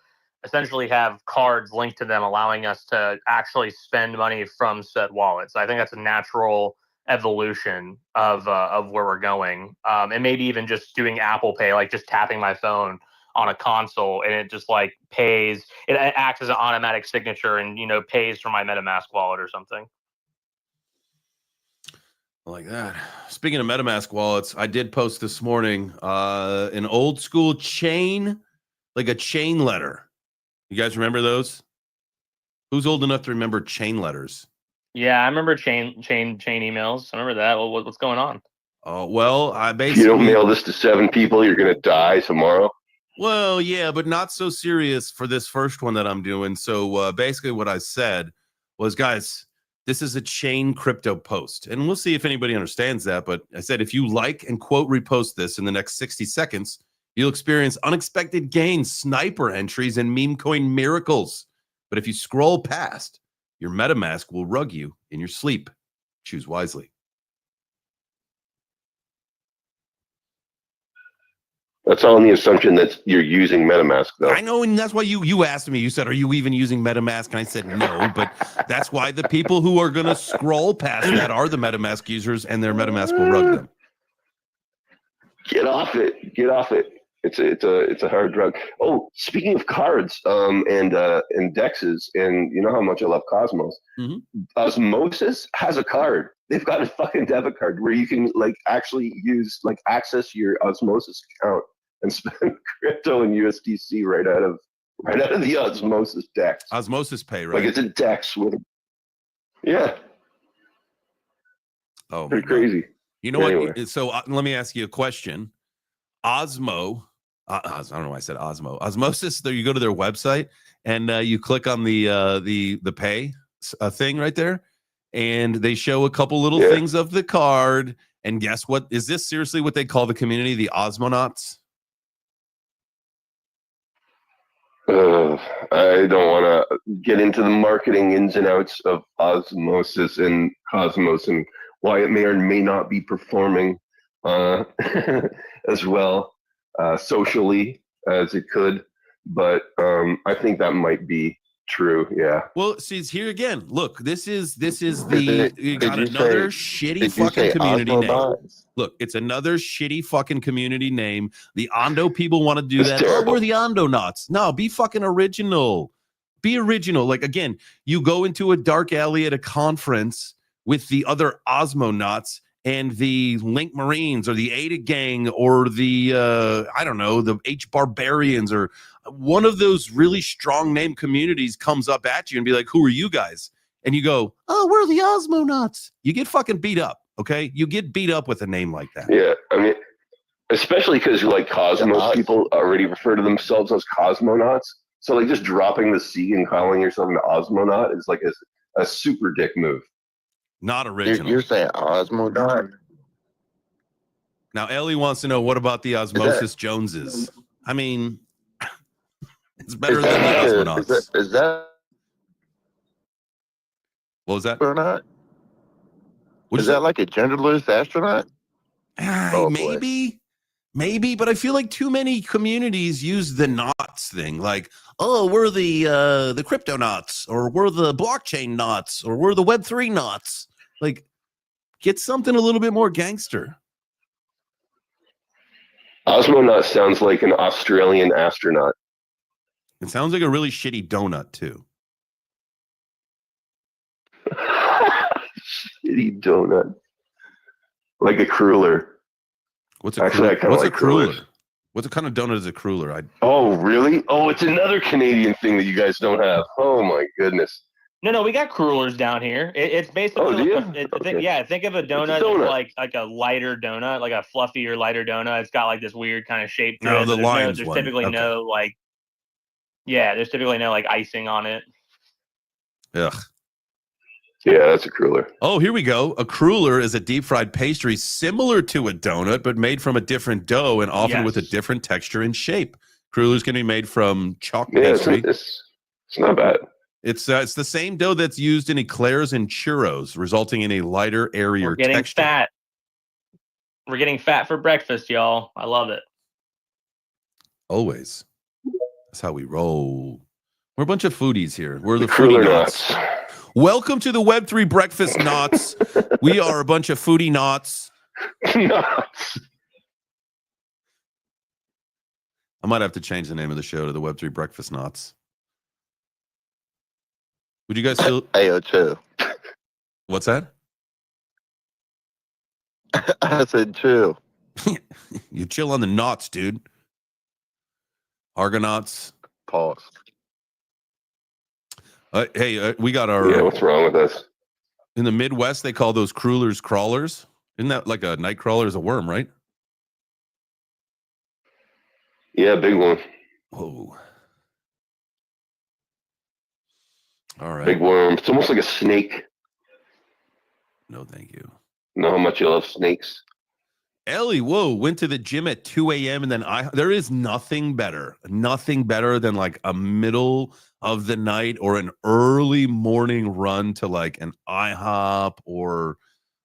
essentially have cards linked to them, allowing us to actually spend money from said wallets. I think that's a natural evolution of where we're going, and maybe even just doing Apple Pay, like just tapping my phone on a console and it just like pays. It acts as an automatic signature and pays for my MetaMask wallet or something. Like that. Speaking of MetaMask wallets, I did post this morning an old school chain, like a chain letter. You guys remember those? Who's old enough to remember chain letters? Yeah, I remember chain emails. I remember that. What's going on? Oh, well, I basically... If you don't mail this to 7 people, you're going to die tomorrow. Well, yeah, but not so serious for this first one that I'm doing. So basically what I said was, guys, this is a chain crypto post. And we'll see if anybody understands that. But I said, if you like and quote repost this in the next 60 seconds, you'll experience unexpected gains, sniper entries, and meme coin miracles. But if you scroll past, your MetaMask will rug you in your sleep. Choose wisely. That's all in the assumption that you're using MetaMask, though. I know, and that's why you asked me. You said, are you even using MetaMask? And I said, no, but that's why the people who are going to scroll past that are the MetaMask users, and their MetaMask will rug them. Get off it. Get off it. It's a hard drug. Oh, speaking of cards and dexes, and you know how much I love Cosmos. Mm-hmm. Osmosis has a card. They've got a fucking debit card where you can actually use access your Osmosis account and spend crypto and USDC right out of the Osmosis dex. Osmosis Pay, right? It's a dex with yeah. Oh, pretty crazy. You know anyway. What? So let me ask you a question. I don't know why I said Osmo. Osmosis. There, you go to their website and you click on the pay thing right there, and they show a couple little things of the card. And guess what? Is this seriously what they call the community, the Osmonauts? I don't want to get into the marketing ins and outs of Osmosis and Cosmos and why it may or may not be performing as well socially as it could, but I think that might be true. Yeah. Well, see, it's here again. Look, this is you got another shitty fucking community name. Look, it's another shitty fucking community name. The Ondo people want to do that. Oh, we're the Ondonauts. No, be fucking original. Be original. Like, again, you go into a dark alley at a conference with the other Osmonauts and the Link Marines or the Ada Gang or the, I don't know, the H Barbarians or one of those really strong name communities comes up at you and be like, who are you guys? and you go, oh, we're the Osmonauts, you get fucking beat up. Okay, you get beat up with a name like that. Yeah, I mean, especially because like Cosmos people already refer to themselves as cosmonauts. So like just dropping the C and calling yourself an Osmonaut is like a super dick move. Not original. You're saying Osmonaut? Now Ellie wants to know, what about the Osmosis Joneses? I mean, it's better than the Osmonauts. Is that What was that? astronaut? Is that like a genderless astronaut? Oh, maybe, but I feel like too many communities use the knots thing. Like, oh, we're the crypto knots, or we're the blockchain knots, or we're the Web3 knots. Like, get something a little bit more gangster. Osmonaut sounds like an Australian astronaut. It sounds like a really shitty donut too. Shitty donut. Like a cruller. What's a Actually, cruller? What's like a cruller? crullers. What kind of donut is a cruller? Oh, really? Oh, it's another Canadian thing that you guys don't have. Oh my goodness. No, we got crullers down here. It's basically Oh, do you? think of a donut, that's like a lighter donut, like a fluffier, lighter donut. It's got like this weird kind of shape to it. The Lions there's one. typically no like, there's typically no like icing on it. Ugh. Yeah, that's a cruller. Oh, here we go. A cruller is a deep fried pastry similar to a donut, but made from a different dough and often with a different texture and shape. Crullers can be made from chalk pastry. It's not bad. It's the same dough that's used in eclairs and churros, resulting in a lighter, airier We're getting texture. fat. We're getting fat for breakfast, y'all. I love it. Always. That's how we roll. We're a bunch of foodies here. We're the cruller foodie knots. Welcome to the Web3 Breakfast Knots. We are a bunch of foodie knots. Knots. I might have to change the name of the show to the Web3 Breakfast Knots. Would you guys still? AO2. What's that? I said two. You chill on the knots, dude. Argonauts. Pause. Hey, we got our. Yeah, what's wrong with us? In the Midwest, they call those crullers crawlers. Isn't that like a night crawler is a worm, right? Yeah, big one. Whoa. All right. Big worm. It's almost like a snake. No, thank you. Know how much you love snakes? Ellie, went to the gym at 2 a.m. and then there is nothing better than like a middle of the night or an early morning run to like an IHOP or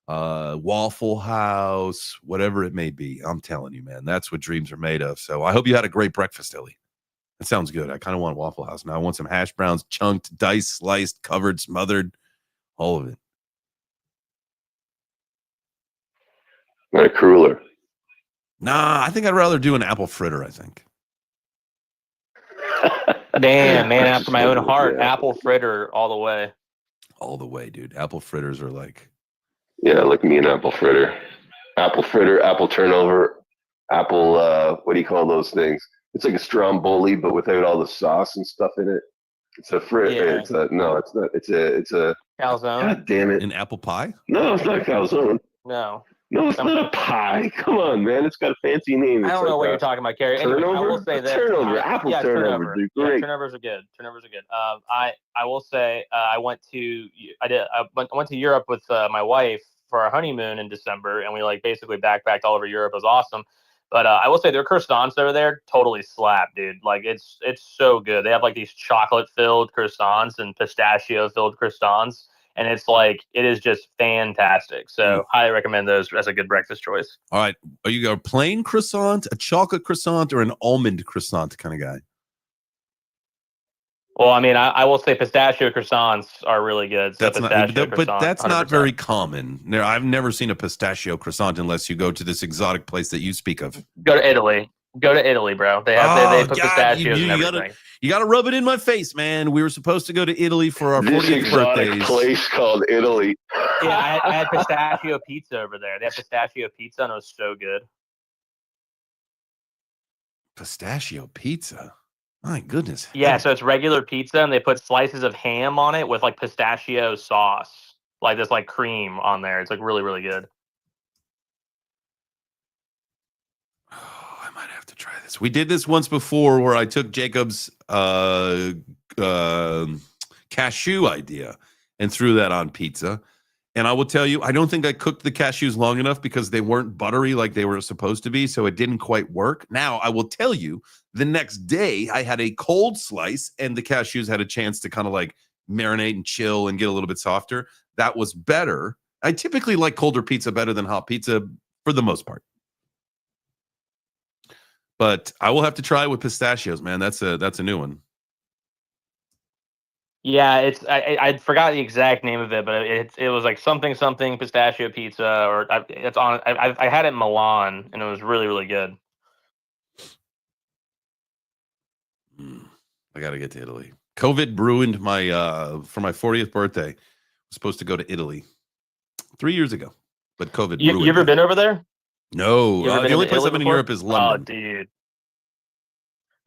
Waffle House, whatever it may be. I'm telling you, man, that's what dreams are made of. So I hope you had a great breakfast, Ellie. That sounds good. I kind of want Waffle House now. I want some hash browns, chunked, diced, sliced, covered, smothered, all of it. Not a cruller. Nah, I think I'd rather do an apple fritter, I think. Damn, man, after my own heart, apple fritter all the way. All the way, dude. Apple fritters are like... Yeah, like me and apple fritter. Apple fritter, apple turnover, apple, what do you call those things? It's like a stromboli, but without all the sauce and stuff in it. It's a fritter. Yeah. No, it's not. It's a Calzone? God damn it. An apple pie? No, it's not calzone. No. No, it's not a pie. Come on, man. It's got a fancy name. I don't know what you're talking about, Carrie. Anyway, I will say that Apple turnover. Dude, great. Yeah, turnovers are good. I will say I went to Europe with my wife for our honeymoon in December, and we like basically backpacked all over Europe. It was awesome. But I will say their croissants over there totally slap, dude. Like it's so good. They have like these chocolate filled croissants and pistachio filled croissants. And it's like, it is just fantastic. So highly recommend those as a good breakfast choice. All right. Are you a plain croissant, a chocolate croissant, or an almond croissant kind of guy? Well, I mean, I will say pistachio croissants are really good. So That's not very common. I've never seen a pistachio croissant unless you go to this exotic place that you speak of. Go to Italy. Go to Italy, bro. They put pistachios and everything. You got to rub it in my face, man. We were supposed to go to Italy for our 40th birthdays. Place called Italy. Yeah, I had pistachio pizza over there. They had pistachio pizza, and it was so good. Pistachio pizza? My goodness. Yeah, so it's regular pizza, and they put slices of ham on it with like pistachio sauce, like this like cream on there. It's like really, really good. Oh, I might have to try this. We did this once before where I took Jacob's cashew idea and threw that on pizza. And I will tell you, I don't think I cooked the cashews long enough because they weren't buttery like they were supposed to be. So it didn't quite work. Now, I will tell you, the next day I had a cold slice and the cashews had a chance to kind of like marinate and chill and get a little bit softer. That was better. I typically like colder pizza better than hot pizza for the most part. But I will have to try it with pistachios, man. That's a new one. Yeah, it's I forgot the exact name of it, but it was like something pistachio pizza, or it's on. I had it in Milan, and it was really, really good. I got to get to Italy. COVID ruined my for my 40th birthday. I was supposed to go to Italy 3 years ago, but COVID. You ever been over there? No, You ever been the only to place Italy I've been in before? Europe is London. Oh, dude.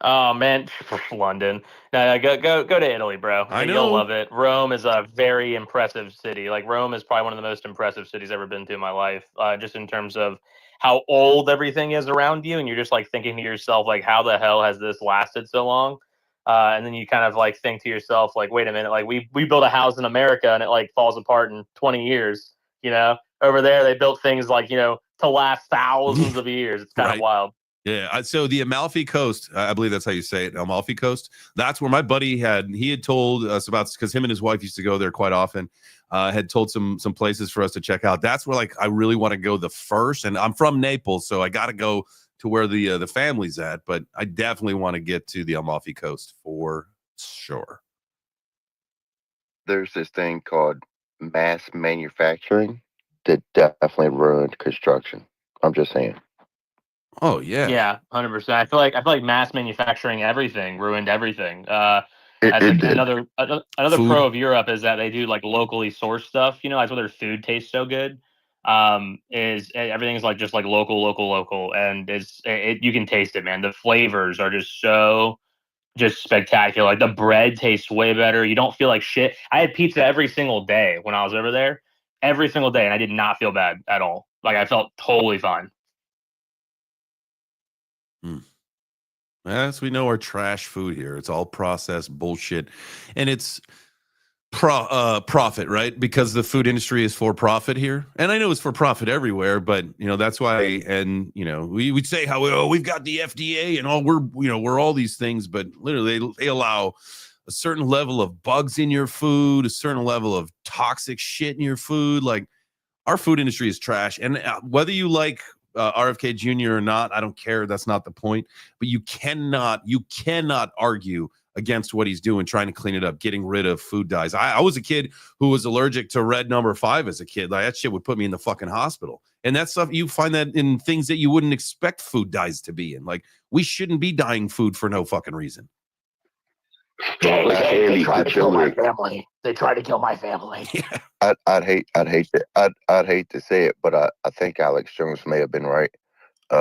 Oh man, London. No, go to Italy, bro. I know. You'll love it. Rome is a very impressive city. Like Rome is probably one of the most impressive cities I've ever been to in my life. Just in terms of how old everything is around you, and you're just like thinking to yourself, like, how the hell has this lasted so long? And then you kind of like think to yourself, like, wait a minute, like we built a house in America and it like falls apart in 20 years. You know, over there they built things like to last thousands of years. It's kind of wild. Yeah, so the Amalfi Coast, I believe that's how you say it, Amalfi Coast. That's where my buddy had told us about, because him and his wife used to go there quite often. Had told some places for us to check out. That's where like I really want to go the first. And I'm from Naples, so I got to go to where the family's at. But I definitely want to get to the Amalfi Coast for sure. There's this thing called mass manufacturing that definitely ruined construction. I'm just saying. Oh yeah, yeah, 100%. I feel like mass manufacturing everything ruined everything. Another Food. pro of Europe is that they do like locally sourced stuff. That's why their food tastes so good. Is everything's like just like local, and you can taste it, man. The flavors are just spectacular. Like the bread tastes way better. You don't feel like shit. I had pizza every single day when I was over there, every single day, and I did not feel bad at all. Like I felt totally fine. As we know, our trash food here, it's all processed bullshit, and it's profit, right? Because the food industry is for profit here, and I know it's for profit everywhere, but that's why. And we would say how we've got the FDA and all, we're all these things, but literally they allow a certain level of bugs in your food, a certain level of toxic shit in your food. Like our food industry is trash, and whether you like RFK Jr. or not, I don't care. That's not the point. But you cannot argue against what he's doing, trying to clean it up, getting rid of food dyes. I was a kid who was allergic to red number 5 as a kid. Like that shit would put me in the fucking hospital. And that stuff, you find that in things that you wouldn't expect food dyes to be in. Like we shouldn't be dyeing food for no fucking reason. They try to kill my family. They try to kill my family. Yeah. I'd hate to say it, but I think Alex Jones may have been right,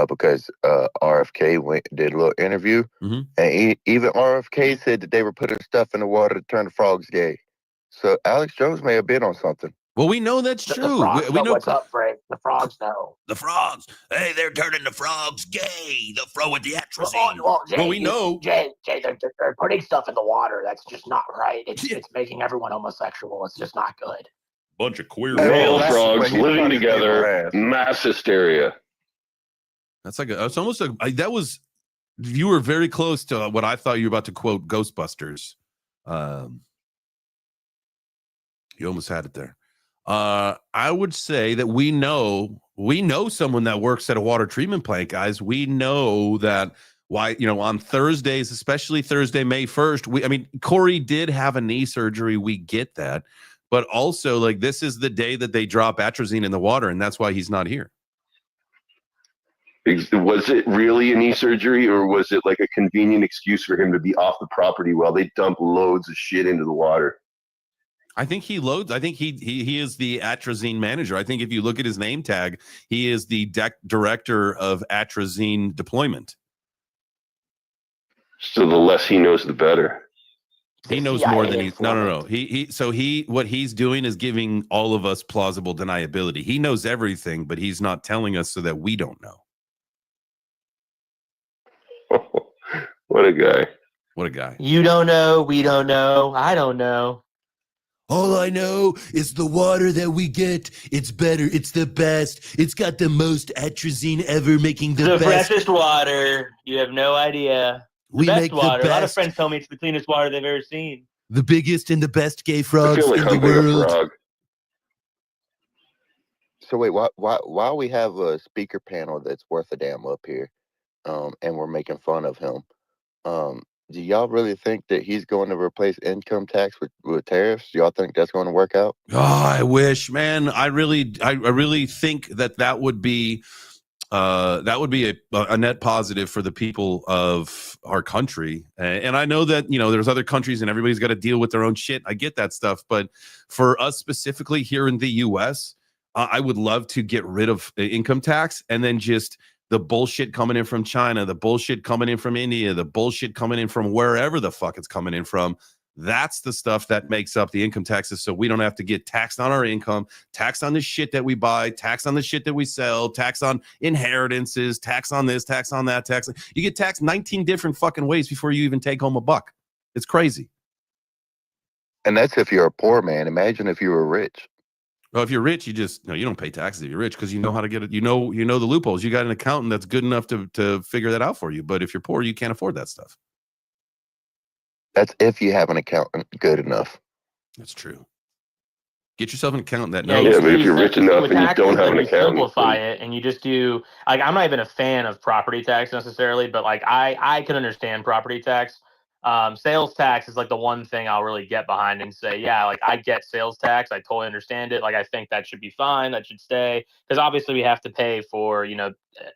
because RFK did a little interview, and even RFK said that they were putting stuff in the water to turn the frogs gay. So Alex Jones may have been on something. Well, we know that's true. We know what's up, Frank. The frogs know. The frogs. Hey, they're turning the frogs gay. The fro with the atrazine. Jay, we know. Jay, they're putting stuff in the water. That's just not right. It's making everyone homosexual. It's just not good. Bunch of queer Male frogs. frogs living together, mass hysteria. That's like it's almost that was. You were very close to what I thought you were about to quote Ghostbusters. You almost had it there. I would say that we know someone that works at a water treatment plant, guys. We know that on Thursdays, especially Thursday, May 1st, Corey did have a knee surgery. We get that. But also, like, this is the day that they drop atrazine in the water, and that's why he's not here. Was it really a knee surgery, or was it like a convenient excuse for him to be off the property while they dump loads of shit into the water? I think he loads. I think he is the atrazine manager. I think if you look at his name tag, he is the director of atrazine deployment. So the less he knows, the better. He knows more than he's no. What he's doing is giving all of us plausible deniability. He knows everything, but he's not telling us so that we don't know. What a guy. What a guy. You don't know, we don't know, I don't know. All I know is the water that we get, it's better, it's the best. It's got the most atrazine ever, making the best. freshest water. You have no idea. We best make water. the A lot of best, friends tell me it's the cleanest water they've ever seen. the biggest and the best gay I frogs feel like in the humping a world. frog. So wait, why we have a speaker panel that's worth a damn up here, and we're making fun of him? Do y'all really think that he's going to replace income tax with tariffs? Do y'all think that's going to work out? Oh, I wish, man. I really think that would be a net positive for the people of our country. And I know that, there's other countries and everybody's got to deal with their own shit. I get that stuff. But for us specifically here in the US, I would love to get rid of income tax and then just the bullshit coming in from China, the bullshit coming in from India, the bullshit coming in from wherever the fuck it's coming in from. That's the stuff that makes up the income taxes, so we don't have to get taxed on our income, taxed on the shit that we buy, taxed on the shit that we sell, taxed on inheritances, tax on this, tax on that, tax. You get taxed 19 different fucking ways before you even take home a buck. It's crazy. And that's if you're a poor man. Imagine if you were rich. Well, if you're rich, you don't pay taxes if you're rich because you know how to get it. You know the loopholes. You got an accountant that's good enough to figure that out for you. But if you're poor, you can't afford that stuff. That's if you have an accountant good enough. That's true. Get yourself an accountant that Yeah, knows. but if you're rich enough and you taxes, don't have an you accountant, simplify it and you just do I'm not even a fan of property tax necessarily, but I can understand property tax. Sales tax is like the one thing I'll really get behind and say, yeah, like I get sales tax. I totally understand it. Like I think that should be fine. That should stay because obviously we have to pay for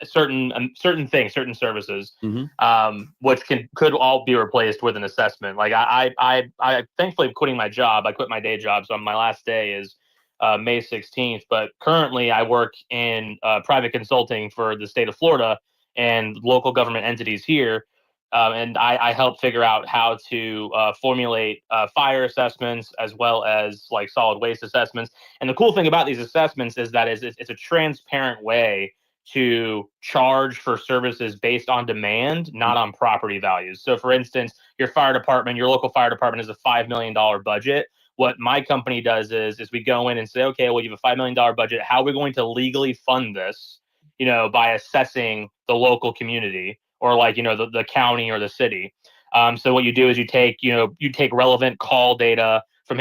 certain things, certain services, which could all be replaced with an assessment. Like I thankfully quitting my job. I quit my day job, so my last day is May 16th. But currently I work in private consulting for the state of Florida and local government entities here. And I help figure out how to formulate fire assessments as well as like solid waste assessments. And the cool thing about these assessments is that it's a transparent way to charge for services based on demand, not on property values. So for instance, your local fire department has a $5 million budget. What my company does is we go in and say, okay, well, you have a $5 million budget. How are we going to legally fund this, by assessing the local community? Or like, the county or the city. So what you do is you take relevant call data from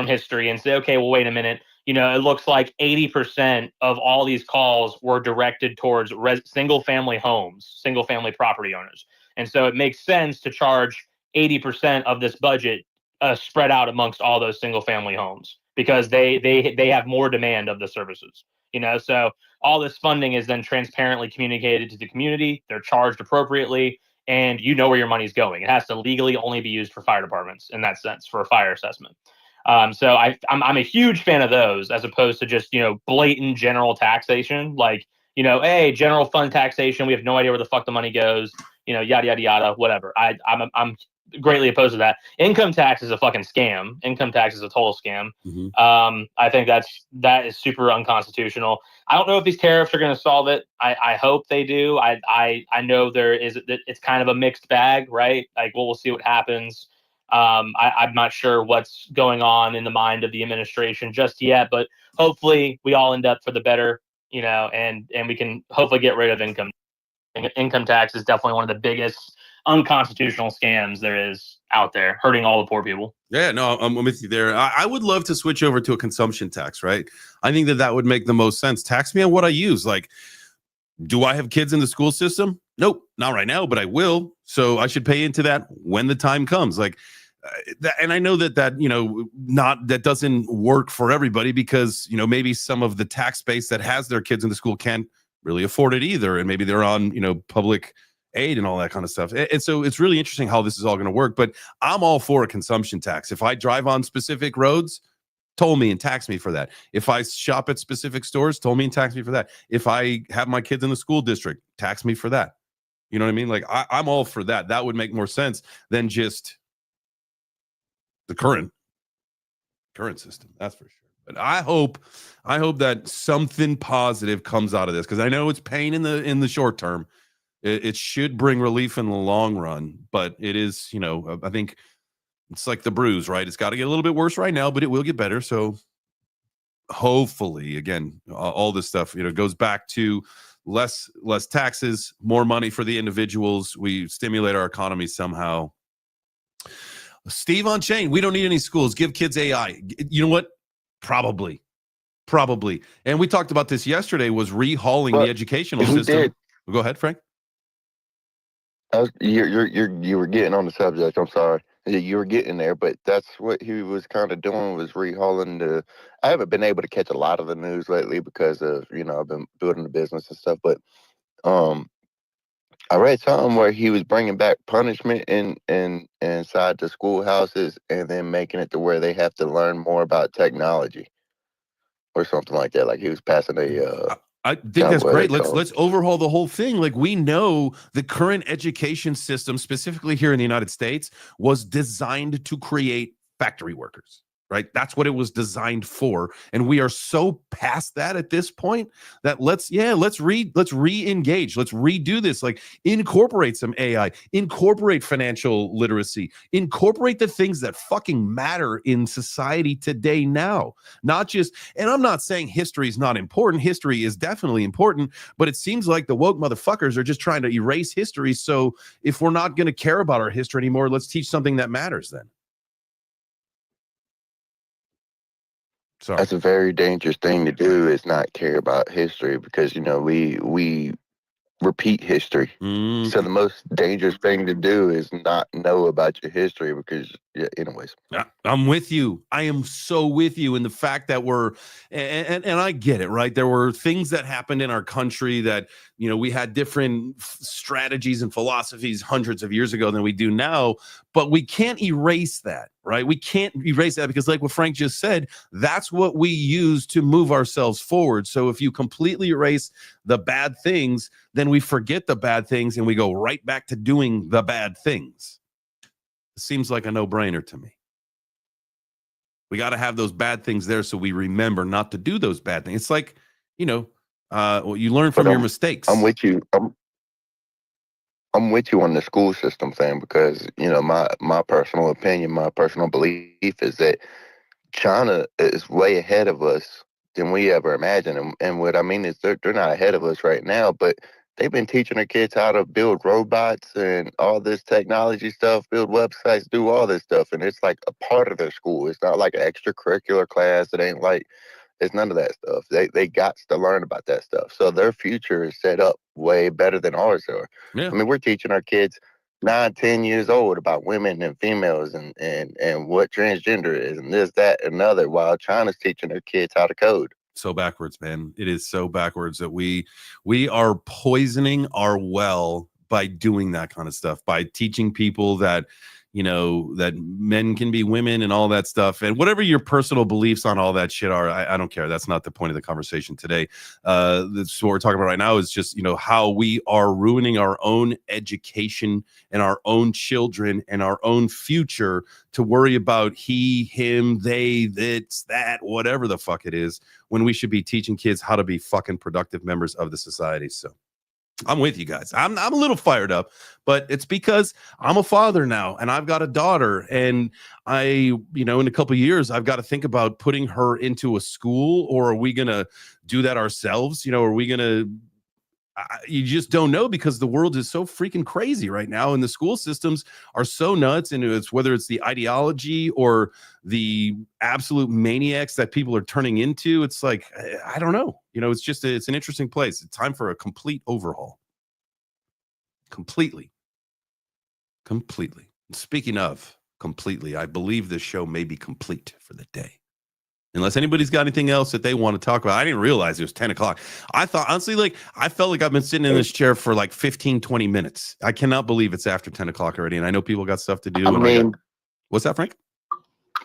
history and say, okay, well, wait a minute. It looks like 80% of all these calls were directed towards single family homes, single family property owners. And so it makes sense to charge 80% of this budget spread out amongst all those single family homes because they have more demand of the services. So all this funding is then transparently communicated to the community. They're charged appropriately, and you know where your money's going. It has to legally only be used for fire departments in that sense for a fire assessment. So I'm a huge fan of those as opposed to just blatant general taxation, like hey, general fund taxation. We have no idea where the fuck the money goes. Yada yada yada. Whatever. I'm greatly opposed to that. Income tax is a fucking scam. Income tax is a total scam. I think that is super unconstitutional. I don't know if these tariffs are going to solve it. I hope they do. I know it's kind of a mixed bag, right? Like, we'll see what happens. I'm not sure what's going on in the mind of the administration just yet, but hopefully we all end up for the better, and we can hopefully get rid of income. Income tax is definitely one of the biggest unconstitutional scams there is out there, hurting all the poor people. Yeah, no, I'm with you there. I would love to switch over to a consumption tax, right? I think that would make the most sense. Tax me on what I use. Like, do I have kids in the school system? Nope, not right now, but I will. So I should pay into that when the time comes. Like, and I know that that doesn't work for everybody because maybe some of the tax base that has their kids in the school can't really afford it either, and maybe they're on public aid and all that kind of stuff. And so it's really interesting how this is all going to work. But I'm all for a consumption tax. If I drive on specific roads, toll me and tax me for that. If I shop at specific stores, toll me and tax me for that. If I have my kids in the school district, tax me for that. You know what I mean? Like I'm all for that. That would make more sense than just the current system. That's for sure. But I hope that something positive comes out of this, because I know it's pain in the short term. It should bring relief in the long run, but it is, you know, I think it's like the bruise, right? It's got to get a little bit worse right now, but it will get better. So hopefully, again, all this stuff, you know, goes back to less taxes, more money for the individuals. We stimulate our economy somehow. Steve on chain, we don't need any schools. Give kids AI. You know what? Probably. And we talked about this yesterday, was rehauling the educational system. Go ahead, Frank. You were getting on the subject. I'm sorry. You were getting there, but that's what he was kind of doing, was rehauling the. I haven't been able to catch a lot of the news lately because of, you know, I've been building the business and stuff. But I read something where he was bringing back punishment inside the schoolhouses and then making it to where they have to learn more about technology or something like that. Like he was passing a. I think that's great. Let's overhaul the whole thing. Like, we know the current education system, specifically here in the United States, was designed to create factory workers, right? That's what it was designed for. And we are so past that at this point that let's re-engage. Let's redo this. Like, incorporate some AI, incorporate financial literacy, incorporate the things that fucking matter in society today now. Not just, and I'm not saying history is not important. History is definitely important, but it seems like the woke motherfuckers are just trying to erase history. So if we're not going to care about our history anymore, let's teach something that matters then. Sorry. That's a very dangerous thing to do, is not care about history, because, you know, we repeat history. So the most dangerous thing to do is not know about your history, because, yeah, anyways. I'm with you. I am so with you in the fact that we're, and I get it, right? There were things that happened in our country that, you know, we had different strategies and philosophies hundreds of years ago than we do now, but we can't erase that, right? We can't erase that, because like what Frank just said, that's what we use to move ourselves forward. So if you completely erase the bad things, then we forget the bad things and we go right back to doing the bad things. It seems like a no-brainer to me. We got to have those bad things there so we remember not to do those bad things. It's like, you know, you learn from your mistakes. I'm with you. I'm with you on the school system thing, because, you know, my personal opinion, my personal belief is that China is way ahead of us than we ever imagined. And what I mean is they're not ahead of us right now, but they've been teaching their kids how to build robots and all this technology stuff, build websites, do all this stuff. And it's like a part of their school. It's not like an extracurricular class. It ain't like, it's none of that stuff. They got to learn about that stuff. So their future is set up way better than ours are. Yeah. I mean, we're teaching our kids 9, 10 years old about women and females and what transgender is and this, that, and another, while China's teaching their kids how to code. So backwards, man. It is so backwards that we are poisoning our well by doing that kind of stuff, by teaching people that, you know, that men can be women and all that stuff. And whatever your personal beliefs on all that shit are, I don't care. That's not the point of the conversation today. That's what we're talking about right now, is just, you know, how we are ruining our own education and our own children and our own future to worry about he, him, they, this, that, whatever the fuck it is, when we should be teaching kids how to be fucking productive members of the society. So I'm with you guys. I'm a little fired up, but it's because I'm a father now and I've got a daughter, and I, you know, in a couple of years, I've got to think about putting her into a school, or are we going to do that ourselves? You know, are we going to, you just don't know, because the world is so freaking crazy right now and the school systems are so nuts, and it's whether it's the ideology or the absolute maniacs that people are turning into. It's like, I don't know. You know, it's just, it's an interesting place. It's time for a complete overhaul. Completely. Speaking of completely, I believe this show may be complete for the day. Unless anybody's got anything else that they want to talk about. I didn't realize it was 10 o'clock. I thought, honestly, like, I felt like I've been sitting in this chair for like 15, 20 minutes. I cannot believe it's after 10 o'clock already. And I know people got stuff to do. I mean, what's that, Frank?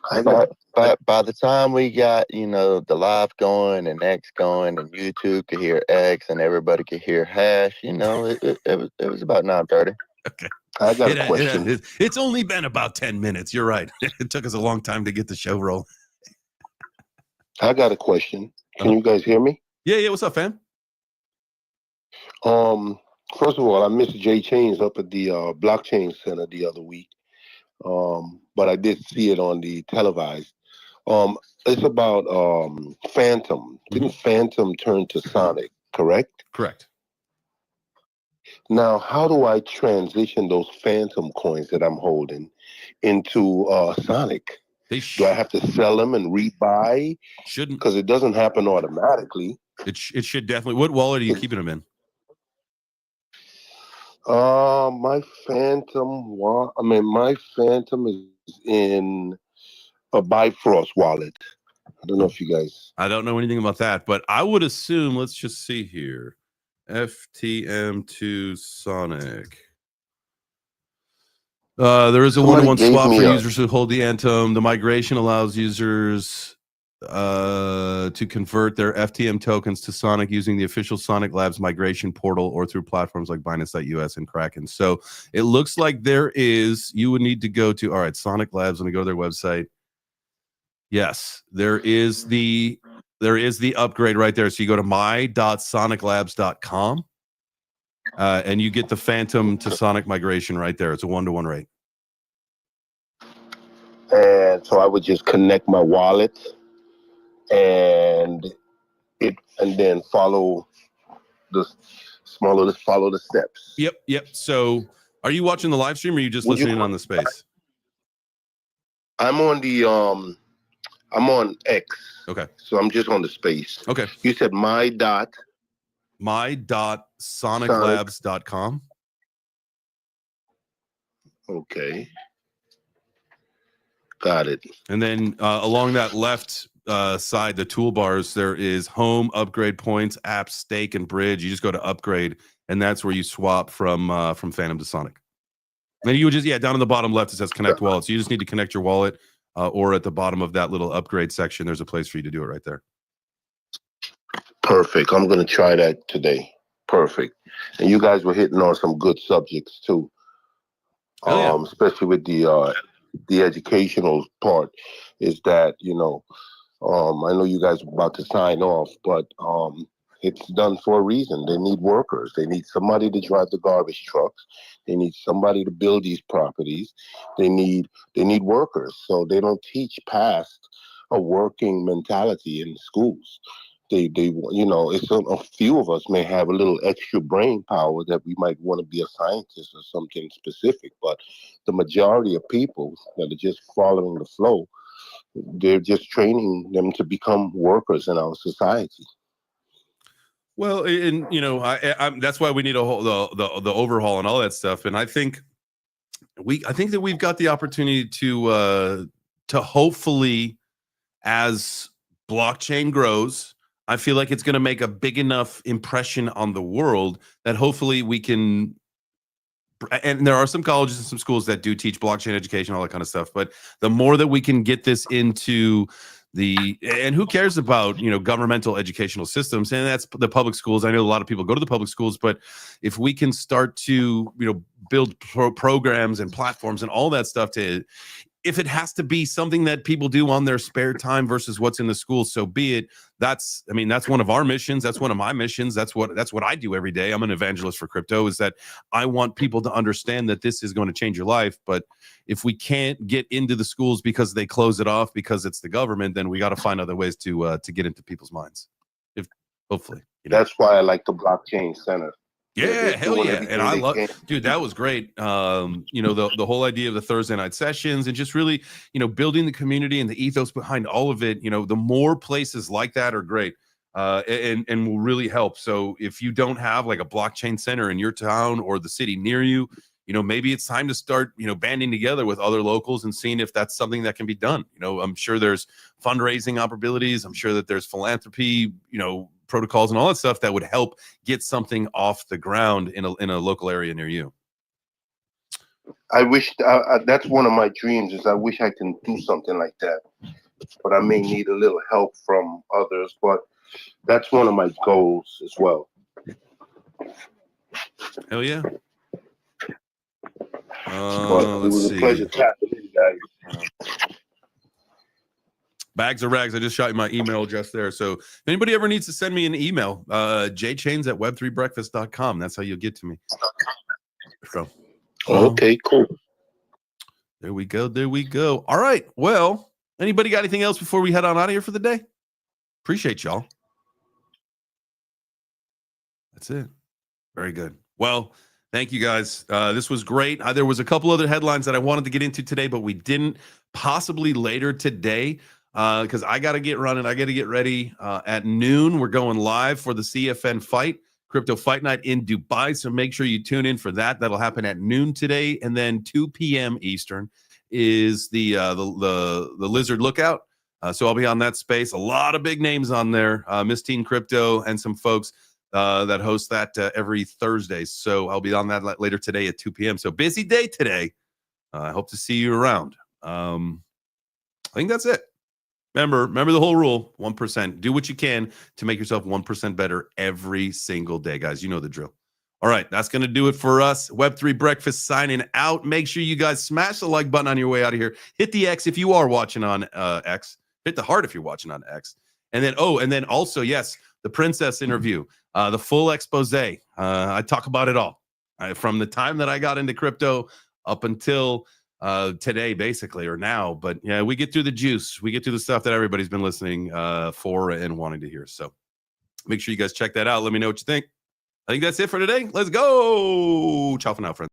By the time we got, the live going and X going and YouTube could hear X and everybody could hear hash, it was about 9:30. Okay. I got a question. It's only been about 10 minutes. You're right. It took us a long time to get the show rolling. I got a question. Can you guys hear me? Yeah. What's up, fam? First of all, I missed JChains up at the blockchain center the other week. But I did see it on the televised. It's about Fantom. Didn't Fantom turn to Sonic, correct? Correct. Now, how do I transition those Fantom coins that I'm holding into Sonic? Do I have to sell them and rebuy? Shouldn't. Because it doesn't happen automatically. It should definitely. What wallet are you keeping them in? My Fantom is in a Bifrost wallet. I don't know if you guys. I don't know anything about that, but I would assume. Let's just see here. FTM2 Sonic. There is a one-to-one swap for users who hold the Anthem. The migration allows users to convert their FTM tokens to Sonic using the official Sonic Labs migration portal or through platforms like Binance.us and Kraken. So it looks like you would need to go to, all right, Sonic Labs. Let me go to their website. Yes, there is the upgrade right there. So you go to my.soniclabs.com and you get the Fantom to Sonic migration right there. It's a 1-to-1 rate. And so I would just connect my wallet and then follow the steps. Yep. So are you watching the live stream or are you just listening on the space? I'm on the I'm on X. Okay. So I'm just on the space. Okay. You said my.soniclabs.com. Okay. Got it. And then along that left side, the toolbars, there is home, upgrade points, apps, stake, and bridge. You just go to upgrade, and that's where you swap from Fantom to Sonic. And you just, down on the bottom left, it says connect wallet. So you just need to connect your wallet, or at the bottom of that little upgrade section, there's a place for you to do it right there. Perfect. I'm going to try that today. Perfect. And you guys were hitting on some good subjects too. Especially with the educational part, is that, I know you guys are about to sign off, but it's done for a reason. They need workers. They need somebody to drive the garbage trucks. They need somebody to build these properties. They need workers. So they don't teach past a working mentality in schools. It's a few of us may have a little extra brain power that we might want to be a scientist or something specific, but the majority of people that are just following the flow, they're just training them to become workers in our society. Well, and that's why we need the overhaul and all that stuff. And I think that we've got the opportunity to hopefully, as blockchain grows, I feel like it's going to make a big enough impression on the world that hopefully we can. And there are some colleges and some schools that do teach blockchain education, all that kind of stuff. But the more that we can get this into and who cares about, governmental educational systems, and that's the public schools. I know a lot of people go to the public schools, but if we can start to, build programs and platforms and all that stuff if it has to be something that people do on their spare time versus what's in the school, so be it. That's one of our missions. That's one of my missions. That's what I do every day. I'm an evangelist for crypto, is that I want people to understand that this is going to change your life. But if we can't get into the schools because they close it off because it's the government, then we got to find other ways to get into people's minds. Hopefully. That's why I like the blockchain center. Yeah, hell yeah. And I love, dude, that was great. The whole idea of the Thursday night sessions and just really, building the community and the ethos behind all of it. The more places like that are great and will really help. So if you don't have like a blockchain center in your town or the city near you, maybe it's time to start, banding together with other locals and seeing if that's something that can be done. I'm sure there's fundraising opportunities. I'm sure that there's philanthropy, protocols and all that stuff that would help get something off the ground in a local area near you. I wish that's one of my dreams. Is I wish I can do something like that, but I may need a little help from others. But that's one of my goals as well. Hell yeah. But it was a pleasure chatting with you guys. Bags of rags. I just shot you my email address there. So if anybody ever needs to send me an email, jchains@web3breakfast.com. That's how you'll get to me. So, okay, cool. There we go. There we go. All right. Well, anybody got anything else before we head on out of here for the day? Appreciate y'all. That's it. Very good. Well, thank you guys. This was great. There was a couple other headlines that I wanted to get into today, but we didn't. Possibly later today, because I got to get running. I got to get ready. At noon, we're going live for the CFN fight, Crypto Fight Night in Dubai. So make sure you tune in for that. That'll happen at noon today, and then 2 p.m. Eastern is the Lizard Lookout. So I'll be on that space. A lot of big names on there. Miss Teen Crypto and some folks that host that every Thursday. So I'll be on that later today at 2 p.m. So busy day today. I hope to see you around. I think that's it. Remember the whole rule, 1%. Do what you can to make yourself 1% better every single day, guys. You know the drill. All right, that's going to do it for us. Web3 Breakfast signing out. Make sure you guys smash the like button on your way out of here. Hit the X if you are watching on X. Hit the heart if you're watching on X. And then also, yes, the Princess interview, the full expose. I talk about it all. From the time that I got into crypto up until today, basically, or now. But yeah, we get through the juice. We get through the stuff that everybody's been listening for and wanting to hear. So make sure you guys check that out. Let me know what you think. I think that's it for today. Let's go. Ciao for now, friends.